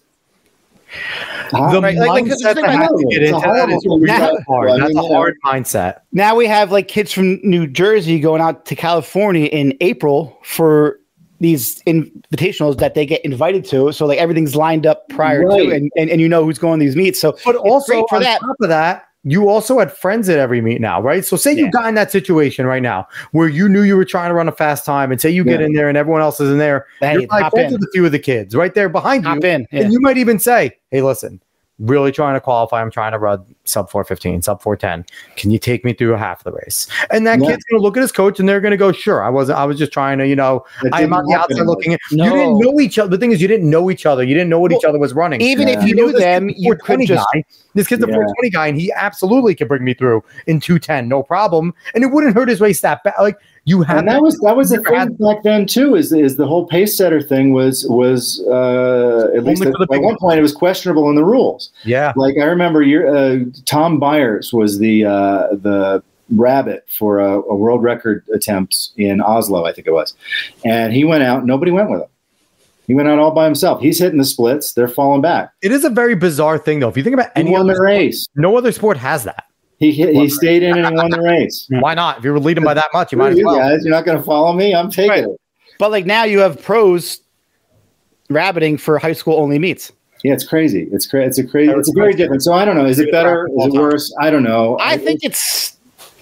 mindset to have to get into that is really hard. That's a hard mindset. Now we have like kids from New Jersey going out to California in April for these invitationals that they get invited to. So like everything's lined up prior to, and you know who's going to these meets. So, but also for that, top of that, you also had friends at every meet now, right? So say you got in that situation right now where you knew you were trying to run a fast time, and say you get in there and everyone else is in there. You're like friends with a few of the kids right there behind you. And you might even say, hey, listen, really trying to qualify. I'm trying to run sub 415, sub 410. Can you take me through a half of the race? And that kid's going to look at his coach and they're going to go, sure. I was just trying to, I'm on the outside looking at. You didn't know each other. The thing is, you didn't know each other. You didn't know what each other was running. Even if you knew them, you could just. This kid's a 420 guy, and he absolutely can bring me through in 210, no problem. And it wouldn't hurt his race that bad. Like you had. And that was the thing back then too. Is the whole pace setter thing was at least at one point it was questionable in the rules. Yeah. Like I remember Tom Byers was the rabbit for a world record attempt in Oslo, I think it was, and he went out. Nobody went with him. He went out all by himself. He's hitting the splits. They're falling back. It is a very bizarre thing, though. If you think about any other race, no other sport has that. He stayed in and won the race. Why not? If you were leading by that much, you might as well. Guys, you're not going to follow me. I'm taking it. But like now, you have pros rabbiting for high school only meets. Yeah, it's crazy. It's crazy. It's very different. So I don't know. Is it better? Is it worse? I don't know. I think it's.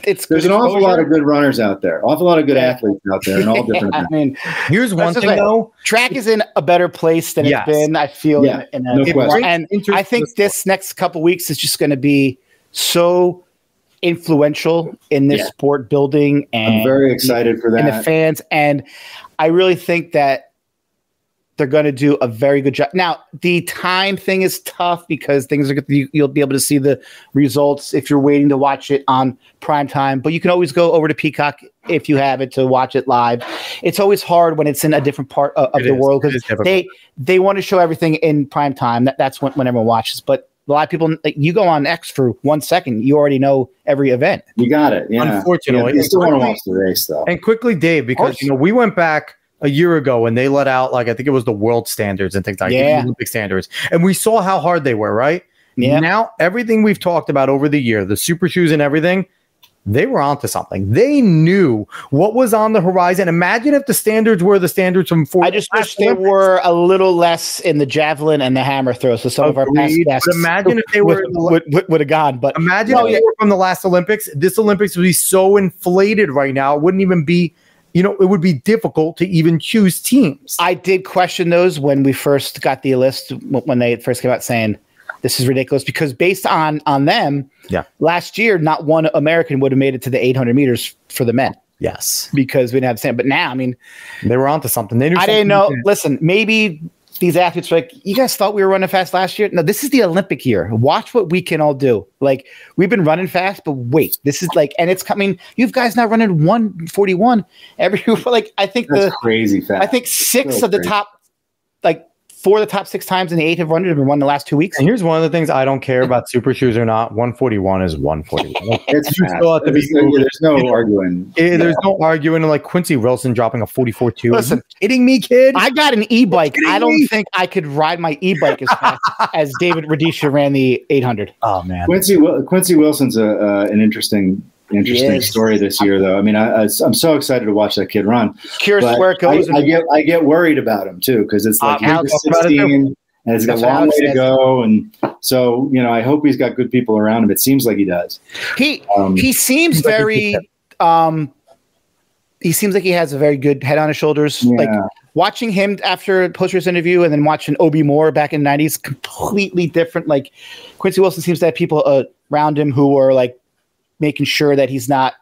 There's an awful lot of good runners out there, awful lot of good athletes out there, and all different. I mean, here's one thing though: track is in a better place than it's been. I feel, no question. And I think this next couple weeks is just going to be so influential in this sport building, and I'm very excited for that, and the fans. And I really think that they're going to do a very good job. Now, the time thing is tough because you'll be able to see the results if you're waiting to watch it on prime time, but you can always go over to Peacock if you have it to watch it live. It's always hard when it's in a different part of the world because they want to show everything in prime time. That's when everyone watches. But a lot of people, you go on X for 1 second, you already know every event. You got it. Yeah. Unfortunately, you still want to watch the race though. And quickly, Dave, because we went back a year ago when they let out, like, I think it was the world standards and things like that, the Olympic standards. And we saw how hard they were, right? Yeah. Now, everything we've talked about over the year, the super shoes and everything, they were onto something. They knew what was on the horizon. Imagine if the standards were the standards from 4. I just wish they were a little less in the javelin and the hammer throw. So some of our past guests imagine if they were would have gone. But imagine if they were from the last Olympics. This Olympics would be so inflated right now. It wouldn't even be. It would be difficult to even choose teams. I did question those when we first got the list, when they first came out saying this is ridiculous, because based on them, last year, not one American would have made it to the 800 meters for the men. Yes. Because we didn't have the same. But now, I mean, they were onto something. They knew I didn't know. Listen, maybe these athletes are like, you guys thought we were running fast last year? No, this is the Olympic year. Watch what we can all do. Like, we've been running fast, but wait, this is like, and it's coming. You guys now running 141 every, like, I think that's crazy fast. I think 6 of the top, like 4 of the top 6 times in the 8 have run the last 2 weeks. And here's one of the things I don't care about super shoes or not. 141 is 141. There's no arguing. There's no arguing. Like Quincy Wilson dropping a 44.2. Listen, kidding me, kid? I got an e-bike. I don't think I could ride my e-bike as fast as David Radisha ran the 800. Oh man, Quincy Wilson's an interesting story this year, though. I mean, I'm so excited to watch that kid run. Curious where it goes. I get worried about him too, because it's like he's 16 and he's got a long way to go, and so I hope he's got good people around him. It seems like he does. He seems very. He seems like he has a very good head on his shoulders. Yeah. Like watching him after post-race interview, and then watching Obi Moore back in the 90s, completely different. Like Quincy Wilson seems to have people around him who are like making sure that he's not,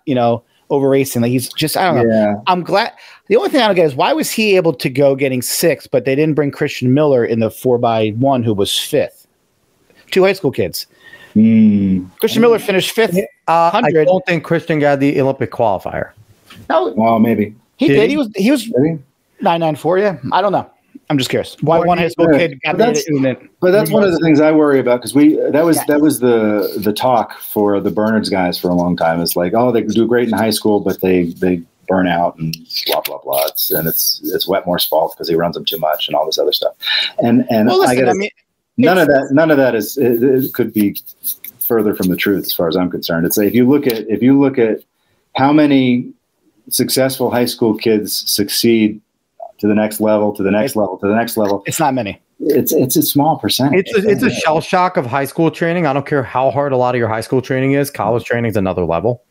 over racing. Like he's just, I don't know. Yeah. I'm glad. The only thing I don't get is why was he able to go getting 6th, but they didn't bring Christian Miller in the 4x1 who was 5th. 2 high school kids. Christian Miller finished 5th. I don't think Christian got the Olympic qualifier. No, well, maybe he did. He was 994. Yeah, I don't know. I'm just curious why one high school kid got it. But that's one of the things I worry about, because that was the talk for the Bernards guys for a long time. It's like, oh, they do great in high school, but they burn out and blah blah blah. It's Wetmore's fault because he runs them too much and all this other stuff. And well, listen, none of that is it could be further from the truth as far as I'm concerned. It's like, if you look at how many successful high school kids succeed to the next level, to the next level, to the next level. It's not many. It's a small percentage. It's a shell shock of high school training. I don't care how hard a lot of your high school training is. College training is another level,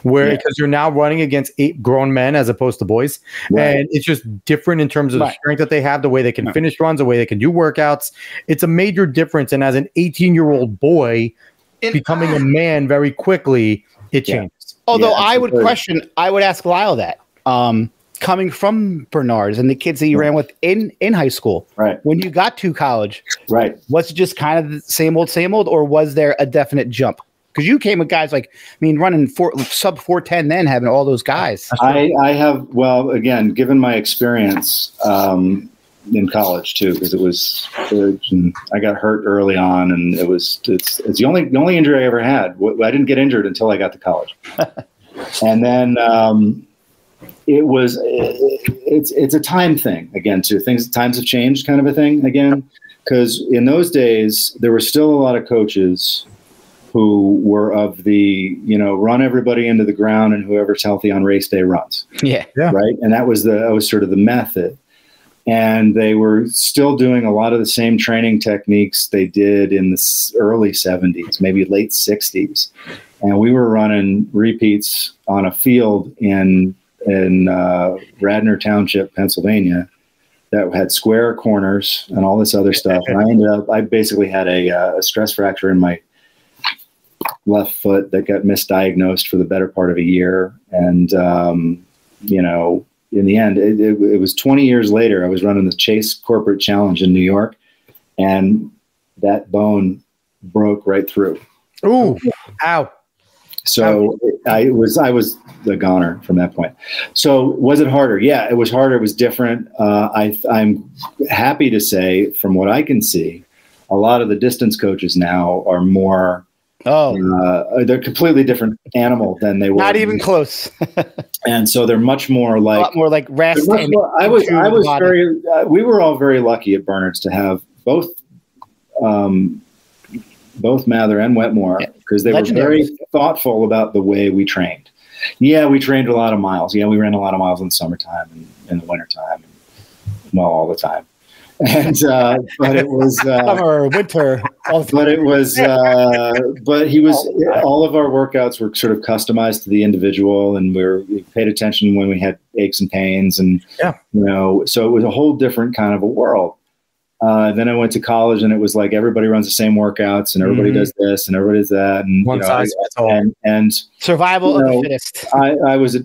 because you're now running against 8 grown men as opposed to boys, and it's just different in terms of the strength that they have, the way they can finish runs, the way they can do workouts. It's a major difference. And as an 18-year-old boy becoming a man very quickly, it changes. Although I would ask Lyle that. Coming from Bernard's and the kids that you ran with in high school, when you got to college, was it just kind of the same old, or was there a definite jump? Because you came with guys running sub 410, then having all those guys. I have, well, again, given my experience in college too, because I got hurt early on, and it's the only injury I ever had. I didn't get injured until I got to college, and then. It's a time thing again too. Times have changed, kind of a thing again, because in those days there were still a lot of coaches who were of the run everybody into the ground and whoever's healthy on race day runs. Yeah. Right. And that was sort of the method. And they were still doing a lot of the same training techniques they did in the early 70s, maybe late 60s. And we were running repeats on a field in Radnor Township, Pennsylvania, that had square corners and all this other stuff. And I basically had a stress fracture in my left foot that got misdiagnosed for the better part of a year. And, in the end, it was 20 years later, I was running the Chase Corporate Challenge in New York, and that bone broke right through. Ooh, ow. So I was the goner from that point. So was it harder? Yeah, it was harder. It was different. I'm happy to say, from what I can see, a lot of the distance coaches now are more. They're a completely different animal than they were. Not even close. And so they're much more like. A lot more like rest. I was very. We were all very lucky at Bernard's to have both Mather and Wetmore, because they were very thoughtful about the way we trained. Yeah, we trained a lot of miles. Yeah, we ran a lot of miles in the summertime and in the wintertime. Well, all the time. And but it was summer, winter. But it was but he was all of our workouts were sort of customized to the individual, and we paid attention when we had aches and pains, and so it was a whole different kind of a world. Then I went to college, and it was like everybody runs the same workouts, and everybody does this, and everybody does that, and one size fits all. And survival of the fittest. I was,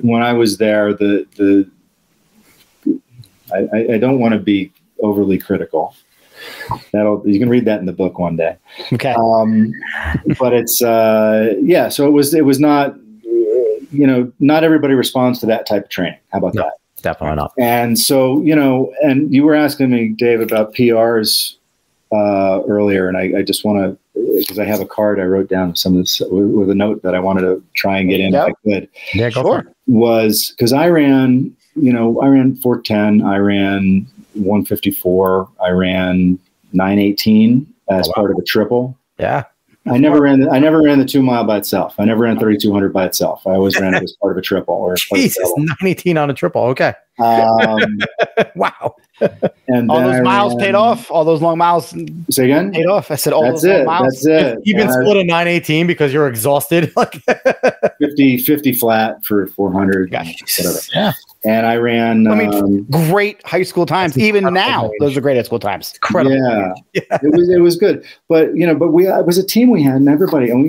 when I was there, I don't want to be overly critical. You can read that in the book one day. Okay. But it's yeah. So it was not, not everybody responds to that type of training. How about that? Definitely not. And so, and you were asking me, Dave, about PRs earlier, and I just want to, because I have a card I wrote down some of this with a note that I wanted to try and get in if I could. Yeah, go for it. Was because I ran 410, I ran 154, I ran 918 as part of a triple. Yeah. I never ran the 2 mile by itself. I never ran 3,200 by itself. I always ran it as part of a triple. Or Jesus, 918 on a triple. Okay. Wow. And all those miles paid off. All those long miles. Say again? Paid off. I said all those long miles. That's it. You've been split a 918 because you're exhausted. 50 flat for 400. Whatever. Yeah. And I ran. Great high school times. Even now, those are great high school times. Incredible. Yeah. It was good. But it was a team we had, and everybody, and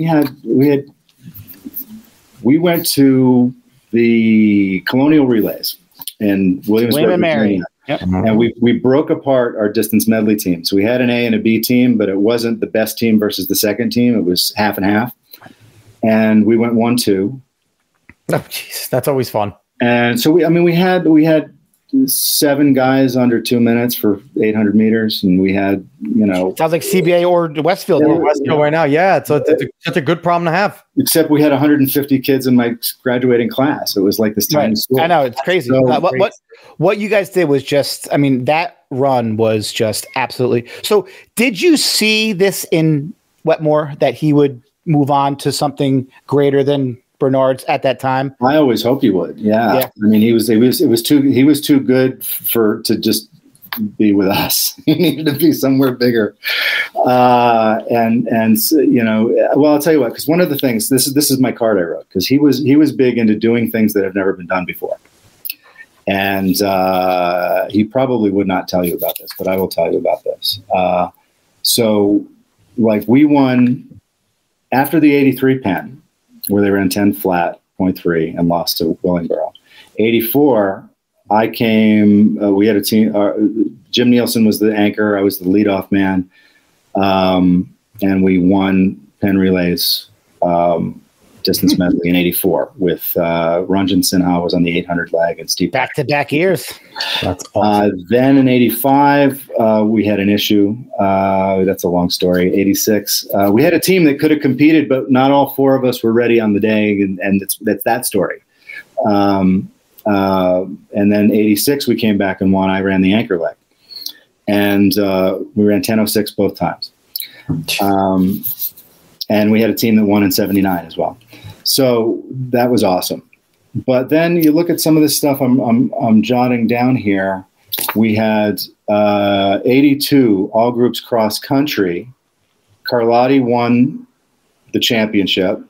we went to the Colonial Relays in Williamsburg, Virginia. Yep. And we broke apart our distance medley teams. We had an A and a B team, but it wasn't the best team versus the second team. It was half and half. And we went 1-2. Oh, jeez, that's always fun. And so we had 7 guys under 2 minutes for 800 meters, and we had sounds like CBA or Westfield. Yeah, Westfield right now. Yeah, it's such a good problem to have. Except we had 150 kids in my graduating class. It was like this tiny school. I know, it's crazy. So what you guys did was just, that run was just absolutely. So did you see this in Wetmore that he would move on to something greater than Bernard's at that time? I always hoped he would. Yeah. He was too good to just be with us. He needed to be somewhere bigger. Well, I'll tell you what, because one of the things, this is my card I wrote, because he was big into doing things that have never been done before. And he probably would not tell you about this, but I will tell you about this. So we won after the 83 Penn, where they ran 10 flat, 0.3, and lost to Willingboro. 84, I came, we had a team, Jim Nielsen was the anchor, I was the leadoff man, and we won Penn Relays distance medley in 84 with Ranjan Sinha was on the 800 leg and Steve. Back-to-back years. That's awesome. Then in 85, we had an issue. That's a long story. 86, we had a team that could have competed, but not all 4 of us were ready on the day, and that's that story. And then 86, we came back and won. I ran the anchor leg, and we ran 10:06 both times. And we had a team that won in 79 as well. So that was awesome. But then you look at some of this stuff I'm jotting down here. We had 82 all groups cross country. Carlotti won the championship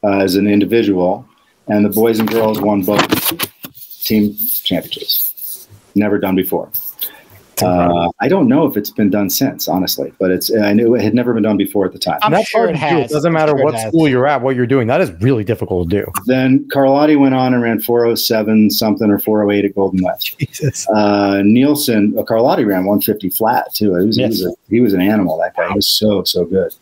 as an individual, and the boys and girls won both team championships. Never done before. I don't know if it's been done since, honestly, but I knew it had never been done before at the time. I'm sure it has. It doesn't matter what school you're at, what you're doing. That is really difficult to do. Then Carlotti went on and ran 407 something or 408 at Golden West. Jesus. Nielsen, Carlotti ran 150 flat too. He was an animal, that guy. He was so good.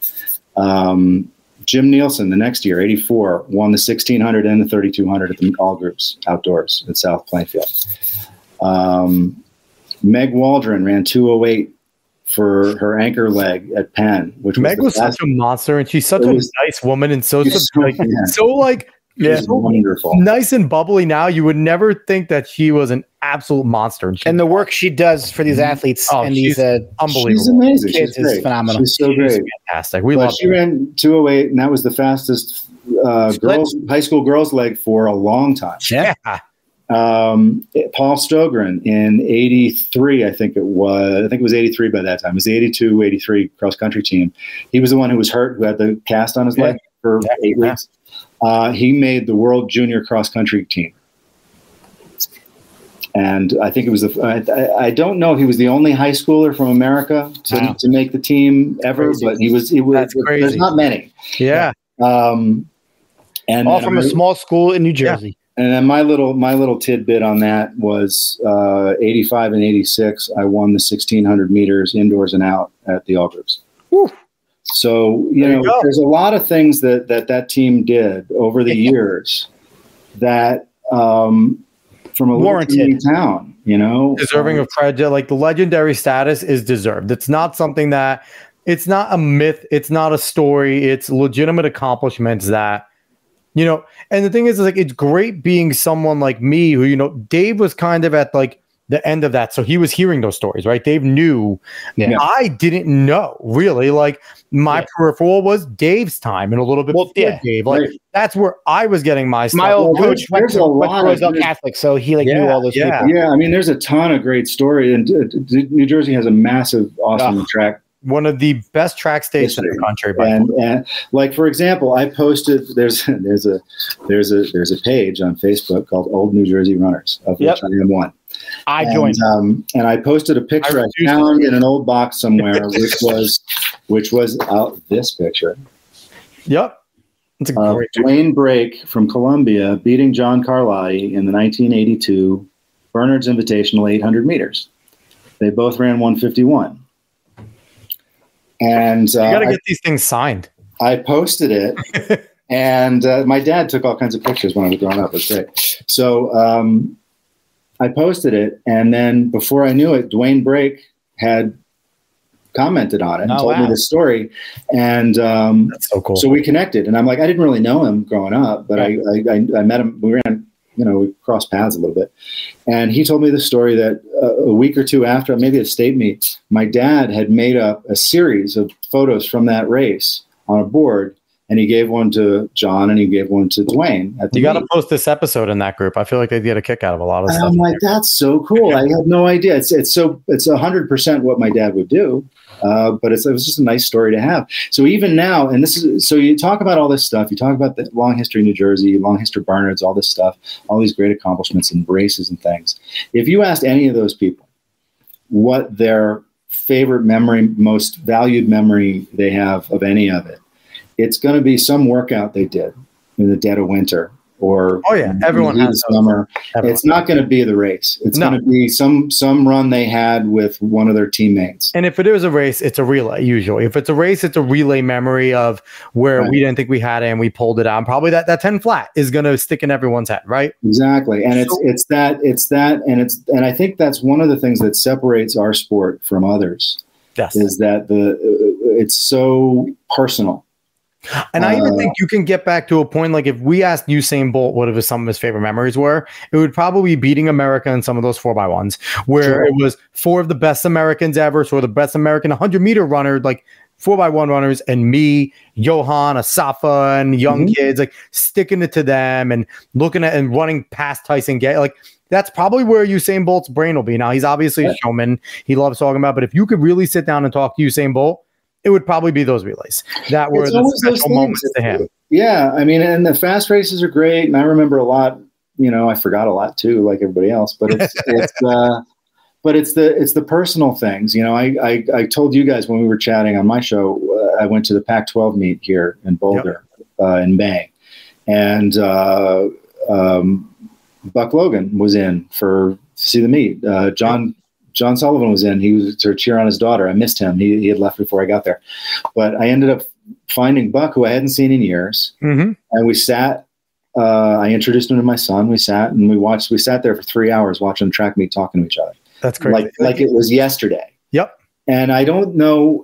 Jim Nielsen, the next year, 84, won the 1600 and the 3200 at the all groups outdoors at South Plainfield. Meg Waldron ran 208 for her anchor leg at Penn, which Meg was such a monster, and she's such a nice woman, and so wonderful, nice and bubbly. Now you would never think that she was an absolute monster, and the work she does for these athletes and these unbelievable, she's amazing. Kids is phenomenal. She's so great, fantastic. We love. She ran 208, and that was the fastest high school girls leg for a long time. Yeah. Paul Stogren in 83, I think it was 83 by that time. It was the 82, 83 cross country team. He was the one who was hurt, who had the cast on his leg for 8 weeks. He made the world junior cross country team. And I think it was I don't know if he was the only high schooler from America to make the team ever, but he was, there's not many. Yeah. And all from a small school in New Jersey. And then my little tidbit on that was 85 and 86. I won the 1600 meters indoors and out at the All Groups. Woo. So there's a lot of things that team did over the years that from a little teeny town, deserving of credit. Like the legendary status is deserved. It's not something that it's not a myth. It's not a story. It's legitimate accomplishments that. And the thing is like, it's great being someone like me who, Dave was kind of at like the end of that. So he was hearing those stories, right? Dave knew. Yeah. I didn't know really. Like my peripheral was Dave's time and a little bit before Dave. Like that's where I was getting my stuff. My old coach went to Roseville Catholic, so he knew all those people. Yeah, I mean, there's a ton of great stories, and New Jersey has a massive, awesome track. One of the best track states in the country. And like, for example, I posted, there's a page on Facebook called Old New Jersey Runners, of which I am one. I joined. And I posted a picture I found in an old box somewhere, which was this picture. Yep. It's a great Dwayne Brake from Columbia beating John Carlai in the 1982 Bernard's Invitational 800 meters. They both ran 151. And you got to get these things signed. I posted it, and my dad took all kinds of pictures when I was growing up. It was great. So I posted it, and then before I knew it, Dwayne Brake had commented on it and told me the story. And that's so cool. So we connected, and I'm like, I didn't really know him growing up, but I met him. We ran. We crossed paths a little bit. And he told me the story that a week or two after, maybe a state meet, my dad had made up a series of photos from that race on a board. And he gave one to John and he gave one to Dwayne. You got to post this episode in that group. I feel like they'd get a kick out of a lot of stuff. I'm like, that's so cool. I had no idea. It's 100% what my dad would do. But it was just a nice story to have. So even now, and so you talk about all this stuff. You talk about the long history of New Jersey, long history of Bernards, all this stuff, all these great accomplishments and races and things. If you asked any of those people what their favorite memory, most valued memory they have of any of it, it's going to be some workout they did in the dead of winter or everyone has summer. It's not going to be the race. It's going to be some run they had with one of their teammates. And if it is a race, it's a relay usually. If it's a race, it's a relay memory of where we didn't think we had it and we pulled it out. And probably that 10 flat is going to stick in everyone's head, right? Exactly. And it's that and I think that's one of the things that separates our sport from others. Yes. Is that it's so personal. And I even think you can get back to a point like if we asked Usain Bolt what some of his favorite memories were, it would probably be beating America in some of those 4x1s where it was 4 of the best Americans ever, so the best American 100-meter runner, like 4x1 runners, and me, Johan, Asafa, and young kids, like sticking it to them and looking at and running past Tyson Gay. Like that's probably where Usain Bolt's brain will be. Now he's obviously a showman. He loves talking about, but if you could really sit down and talk to Usain Bolt, it would probably be those relays that were the special moments to him. Yeah, I mean, and the fast races are great, and I remember a lot. I forgot a lot too, like everybody else. But it's it's the personal things. I told you guys when we were chatting on my show, I went to the Pac-12 meet here in Boulder in May, and Buck Logan was in to see the meet. John Sullivan was in. He was to cheer on his daughter. I missed him. He had left before I got there. But I ended up finding Buck, who I hadn't seen in years. And we sat. I introduced him to my son. We sat and we watched. We sat there for 3 hours watching the track meet, talking to each other. That's crazy. Like it was yesterday. Yep. And I don't know.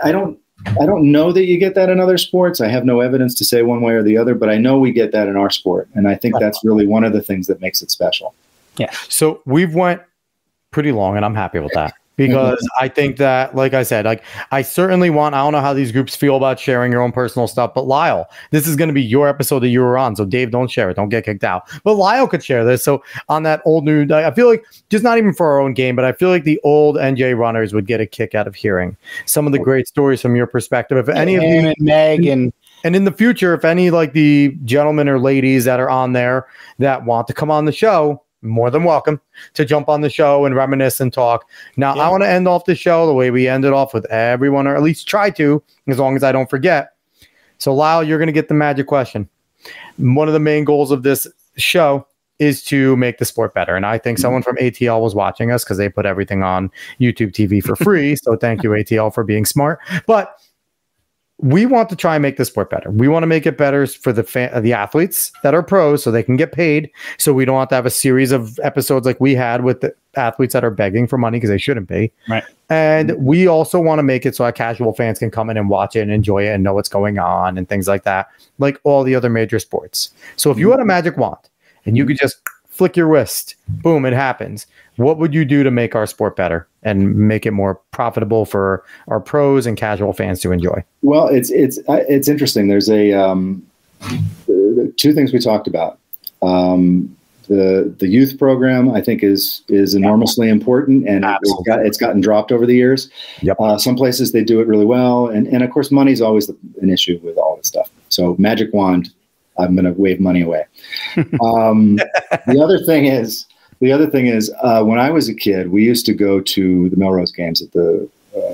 I don't know that you get that in other sports. I have no evidence to say one way or the other, but I know we get that in our sport. And I think that's really one of the things that makes it special. Yeah. So we've went pretty long, and I'm happy with that because I think that, like I said, like I certainly I don't know how these groups feel about sharing your own personal stuff, but Lyle, this is going to be your episode that you were on. So Dave, don't share it. Don't get kicked out. But Lyle could share this. So on that old new, I feel like just not even for our own game, but I feel like the old NJ runners would get a kick out of hearing some of the great stories from your perspective. If any of you and Meg and in the future, if any like the gentlemen or ladies that are on there that want to come on the show, more than welcome to jump on the show and reminisce and talk. Now, I want to end off the show the way we ended off with everyone, or at least try to, as long as I don't forget. So, Lyle, you're going to get the magic question. One of the main goals of this show is to make the sport better. And I think someone from ATL was watching us because they put everything on YouTube TV for free. So thank you, ATL, for being smart. But we want to try and make the sport better. We want to make it better for the athletes that are pros so they can get paid. So we don't have to have a series of episodes like we had with the athletes that are begging for money because they shouldn't be. Right. And we also want to make it so our casual fans can come in and watch it and enjoy it and know what's going on and things like that, like all the other major sports. So if you had a magic wand and you could just flick your wrist, boom, it happens. What would you do to make our sport better and make it more profitable for our pros and casual fans to enjoy? Well, it's interesting. There's two things we talked about. The youth program, I think, is enormously important, and it's gotten dropped over the years. Yep. Some places they do it really well, and of course, money is always an issue with all this stuff. So, magic wand, I'm going to wave money away. The other thing is, when I was a kid, we used to go to the Melrose games at the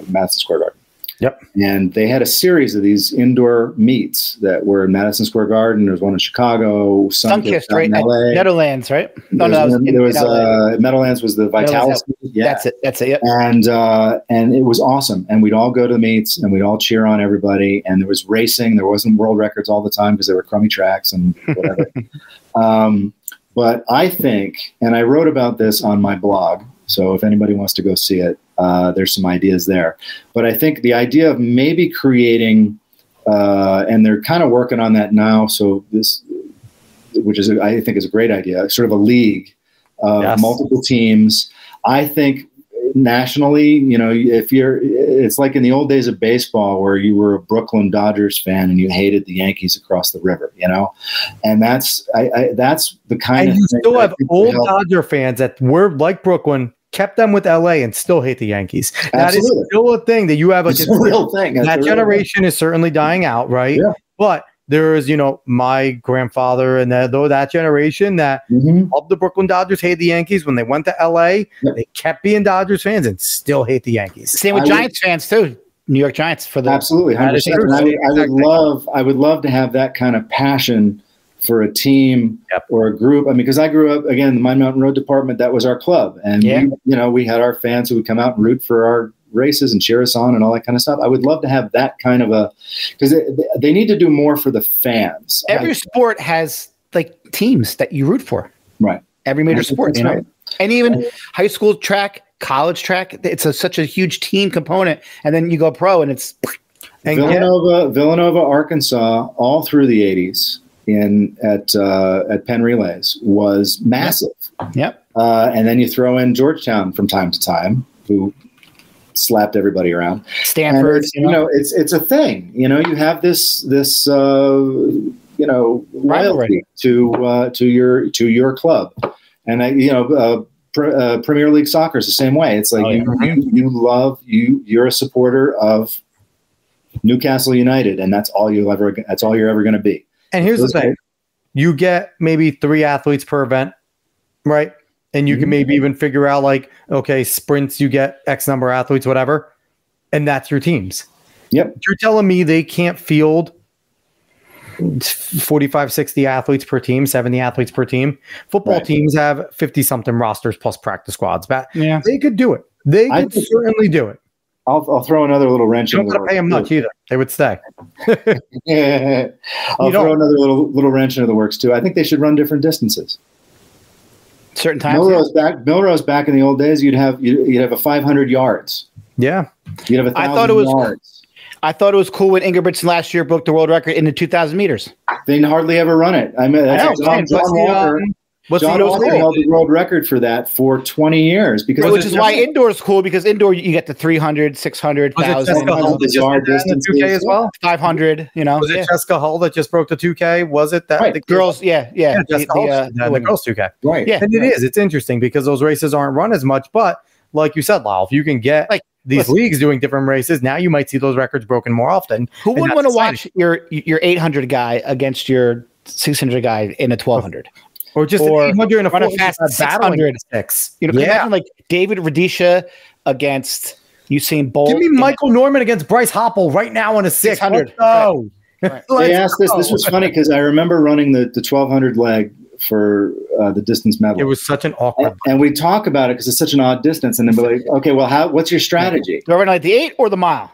Madison Square Garden. Yep. And they had a series of these indoor meets that were in Madison Square Garden. There was one in Chicago, Sunkist, right? In LA. Meadowlands, right? No, Meadowlands was the Vitalis. Yeah. That's it. Yep. And it was awesome. And we'd all go to the meets and we'd all cheer on everybody. And there was racing. There wasn't world records all the time because there were crummy tracks and whatever. But I think, and I wrote about this on my blog, so if anybody wants to go see it, there's some ideas there. But I think the idea of maybe creating, and they're kind of working on that now, so this, which is, I think is a great idea, sort of a league of multiple teams. I think nationally, it's like in the old days of baseball where you were a Brooklyn Dodgers fan and you hated the Yankees across the river, and that's the kind of thing. You still have old Dodger fans that were like Brooklyn, kept them with LA and still hate the Yankees. That is still a thing that you have. It's a real thing. That generation is certainly dying out, right? Yeah. But there is, my grandfather and that generation that of the Brooklyn Dodgers hate the Yankees. When they went to LA, they kept being Dodgers fans and still hate the Yankees. Same with Giants fans too. New York Giants for the absolutely 100%. I would love to have that kind of passion for a team or a group. I mean, because I grew up, again, the Mine Mountain Road Department, that was our club. And, we had our fans who would come out and root for our races and cheer us on and all that kind of stuff. I would love to have that kind of because they need to do more for the fans. Every sport has like teams that you root for. Right. Every major sport, right. And even high school track, college track, it's such a huge team component. And then you go pro and it's. And Villanova, Arkansas, all through the 80s. At Penn Relays was massive. Yep. And then you throw in Georgetown from time to time, who slapped everybody around. Stanford, it's a thing. You have this loyalty to your club, and Premier League soccer is the same way. It's like you're a supporter of Newcastle United, and that's all you're ever going to be. And here's the thing. You get maybe 3 athletes per event, right? And you can maybe even figure out sprints, you get X number of athletes, whatever. And that's your teams. Yep. You're telling me they can't field 45, 60 athletes per team, 70 athletes per team. Football teams have 50-something rosters plus practice squads. They could do it. They could certainly do it. I'll throw another little wrench. You don't got to pay them much either. They would stay. I'll throw another little wrench into the works too. I think they should run different distances. Certain times. Milrose back in the old days, you'd have a 500 yards. Yeah, you'd have 1,000 yards. I thought it was cool when Ingebrigtsen last year broke the world record in the 2,000 meters. They hardly ever run it. I mean, John Walker held the world record for that for 20 years. Which is why indoor is cool, because indoor you get the 300, 600, 1,000. Bizarre distances. 2K as well? 500, Was it Jessica Hull that just broke the 2K? Was it that? Right. The girls, Jessica Hull, the girls 2K. Right. Yeah. And it's interesting because those races aren't run as much. But like you said, Lyle, if you can get these leagues doing different races, now you might see those records broken more often. Who wouldn't want to watch your 800 guy against your 600 guy in a 1200? Or just an 800 and a fast 600. Imagine like David Rudisha against Usain Bolt. Give me Michael Norman against Bryce Hoppel right now on a 600. Oh, They asked this. This was funny because I remember running the 1200 leg the distance medley. It was such an awkward. And we talk about it because it's such an odd distance, and then we're like, okay, well, what's your strategy? Do I run like the 8 or the mile?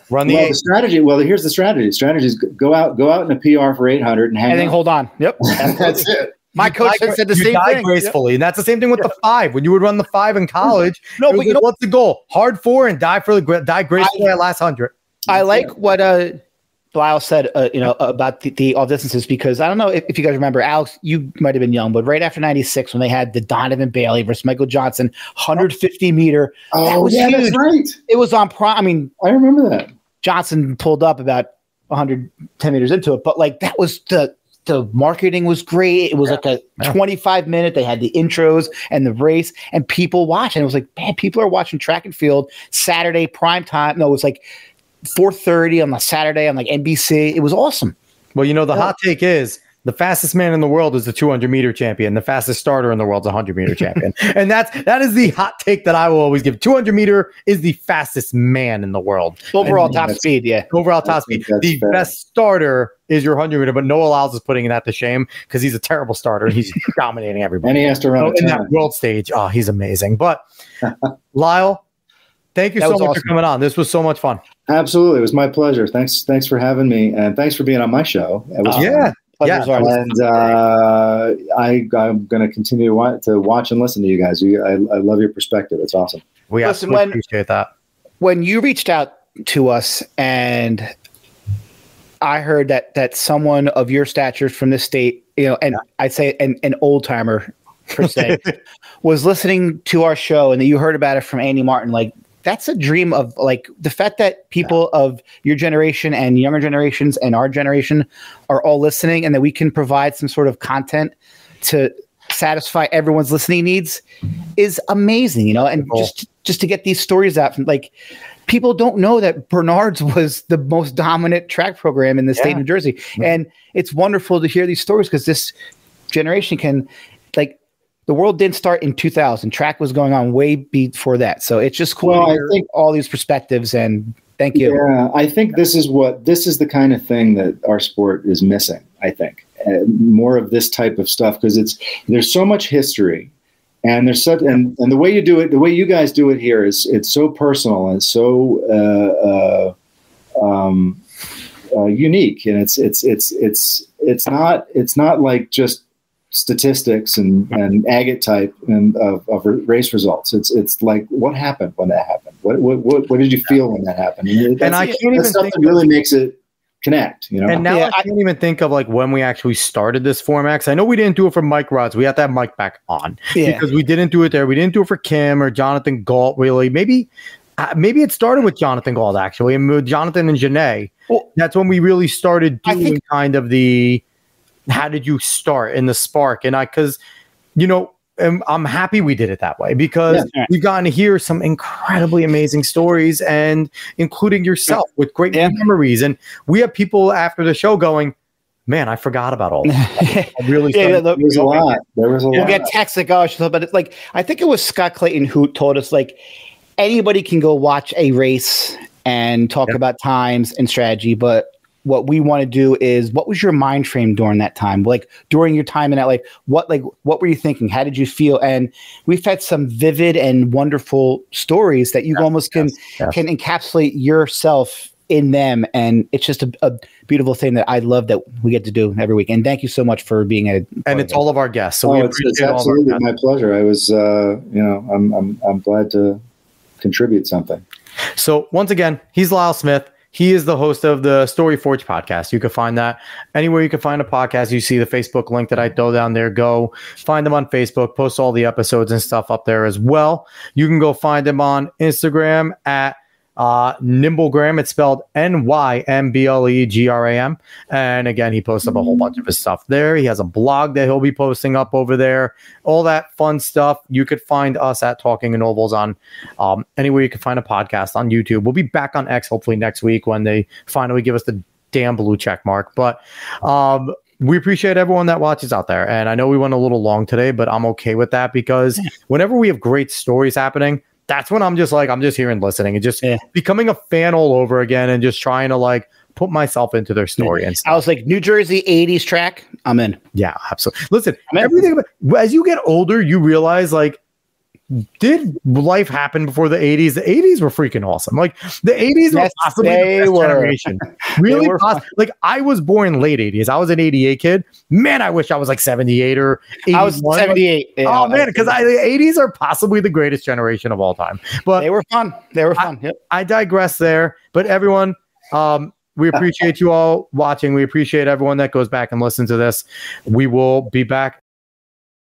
Run the 8. The strategy. Well, here's the strategy. The strategy is go out in a PR for 800 and hang. And then hold on. Yep, that's it. My coach said the same thing gracefully, and that's the same thing with the 5. When you would run the 5 in college, no, but you know what's the goal? Hard 4 and die gracefully at last 100. I like what Lyle said, about the all distances, because I don't know if you guys remember, Alex, you might have been young, but right after 96, when they had the Donovan Bailey versus Michael Johnson 150 meter, that was huge. That's right. It was on prime. I mean, I remember that. Johnson pulled up about 110 meters into it, but like that was the marketing was great. It was like a 25-minute. They had the intros and the race, and people watched. And it was like, man, people are watching track and field Saturday prime time. No, it was like 4:30 on the Saturday on like NBC. It was awesome. Well, the hot take is the fastest man in the world is the 200-meter champion. The fastest starter in the world is a 100-meter champion. And that is the hot take that I will always give. 200-meter is the fastest man in the world. Overall top speed, yeah. Overall top speed. The best starter is your 100-meter, but Noah Lyles is putting that to shame because he's a terrible starter. He's dominating everybody. And he has to run in that world stage. Oh, he's amazing. But Lyle, thank you so much for coming on. This was so much fun. Absolutely. It was my pleasure. Thanks for having me, and thanks for being on my show. It was fun. Yeah. And I'm going to continue to watch and listen to you guys. I love your perspective. It's awesome. We absolutely appreciate that. When you reached out to us, and I heard that someone of your stature from this state, and I'd say an old timer per se, was listening to our show, and that you heard about it from Andy Martin, like, that's a dream of like the fact that people of your generation and younger generations and our generation are all listening, and that we can provide some sort of content to satisfy everyone's listening needs is amazing, and just to get these stories out from, like, people don't know that Bernard's was the most dominant track program in the state of New Jersey. Mm-hmm. And it's wonderful to hear these stories because this generation can, like, the world didn't start in 2000. Track was going on way before that. So it's just cool to hear all these perspectives, and thank you. Yeah, I think this is the kind of thing that our sport is missing, I think. More of this type of stuff, because there's so much history, and there's such, and the way you do it, the way you guys do it here it's so personal and so unique, and it's not like just statistics and agate type and of race results. It's like, what happened when that happened? What did you feel when that happened? And I can't even stuff that really makes it connect, And now I can't even think of like when we actually started this format. 'Cause I know we didn't do it for Mike Rods. We had to have Mike back on because we didn't do it there. We didn't do it for Kim or Jonathan Galt. Really, maybe it started with Jonathan Galt actually, and with Jonathan and Janae. Well, that's when we really started doing kind of the. How did you start in the spark? And because, I'm happy we did it that way, because we've gotten to hear some incredibly amazing stories, and including yourself with great memories. And we have people after the show going, man, I forgot about all that. There was a lot. We'll get texts like, but it's like, I think it was Scott Clayton who told us, like, anybody can go watch a race and talk about times and strategy, but what we want to do is, what was your mind frame during that time? Like during your time in LA, what were you thinking? How did you feel? And we've had some vivid and wonderful stories that you almost can encapsulate yourself in them. And it's just a beautiful thing that I love that we get to do every week. And thank you so much for being and it's all of our guests. So it's absolutely my pleasure. I was, I'm glad to contribute something. So once again, he's Lyle Smith. He is the host of the Story Forge podcast. You can find that anywhere you can find a podcast. You see the Facebook link that I throw down there. Go find them on Facebook, post all the episodes and stuff up there as well. You can go find them on Instagram at Nimblegram. It's spelled NYMBLEGRAM. And again, he posts up a whole bunch of his stuff there. He has a blog that he'll be posting up over there. All that fun stuff. You could find us at Talking in Ovals on anywhere you can find a podcast on YouTube. We'll be back on X hopefully next week when they finally give us the damn blue check mark. But we appreciate everyone that watches out there. And I know we went a little long today, but I'm okay with that, because whenever we have great stories happening, that's when I'm just here and listening and just becoming a fan all over again and just trying to like put myself into their story. And stuff. I was like, New Jersey 80s track, I'm in. Yeah, absolutely. Listen, everything as you get older, you realize like, did life happen before the 80s? The 80s were freaking awesome. Like the 80s were possibly the best generation. Really like I was born late 80s. I was an 88 kid. Man, I wish I was like 78 or 81. I was 78. Like, oh man, because the 80s are possibly the greatest generation of all time. But they were fun. Yep. I digress there. But everyone, we appreciate you all watching. We appreciate everyone that goes back and listens to this. We will be back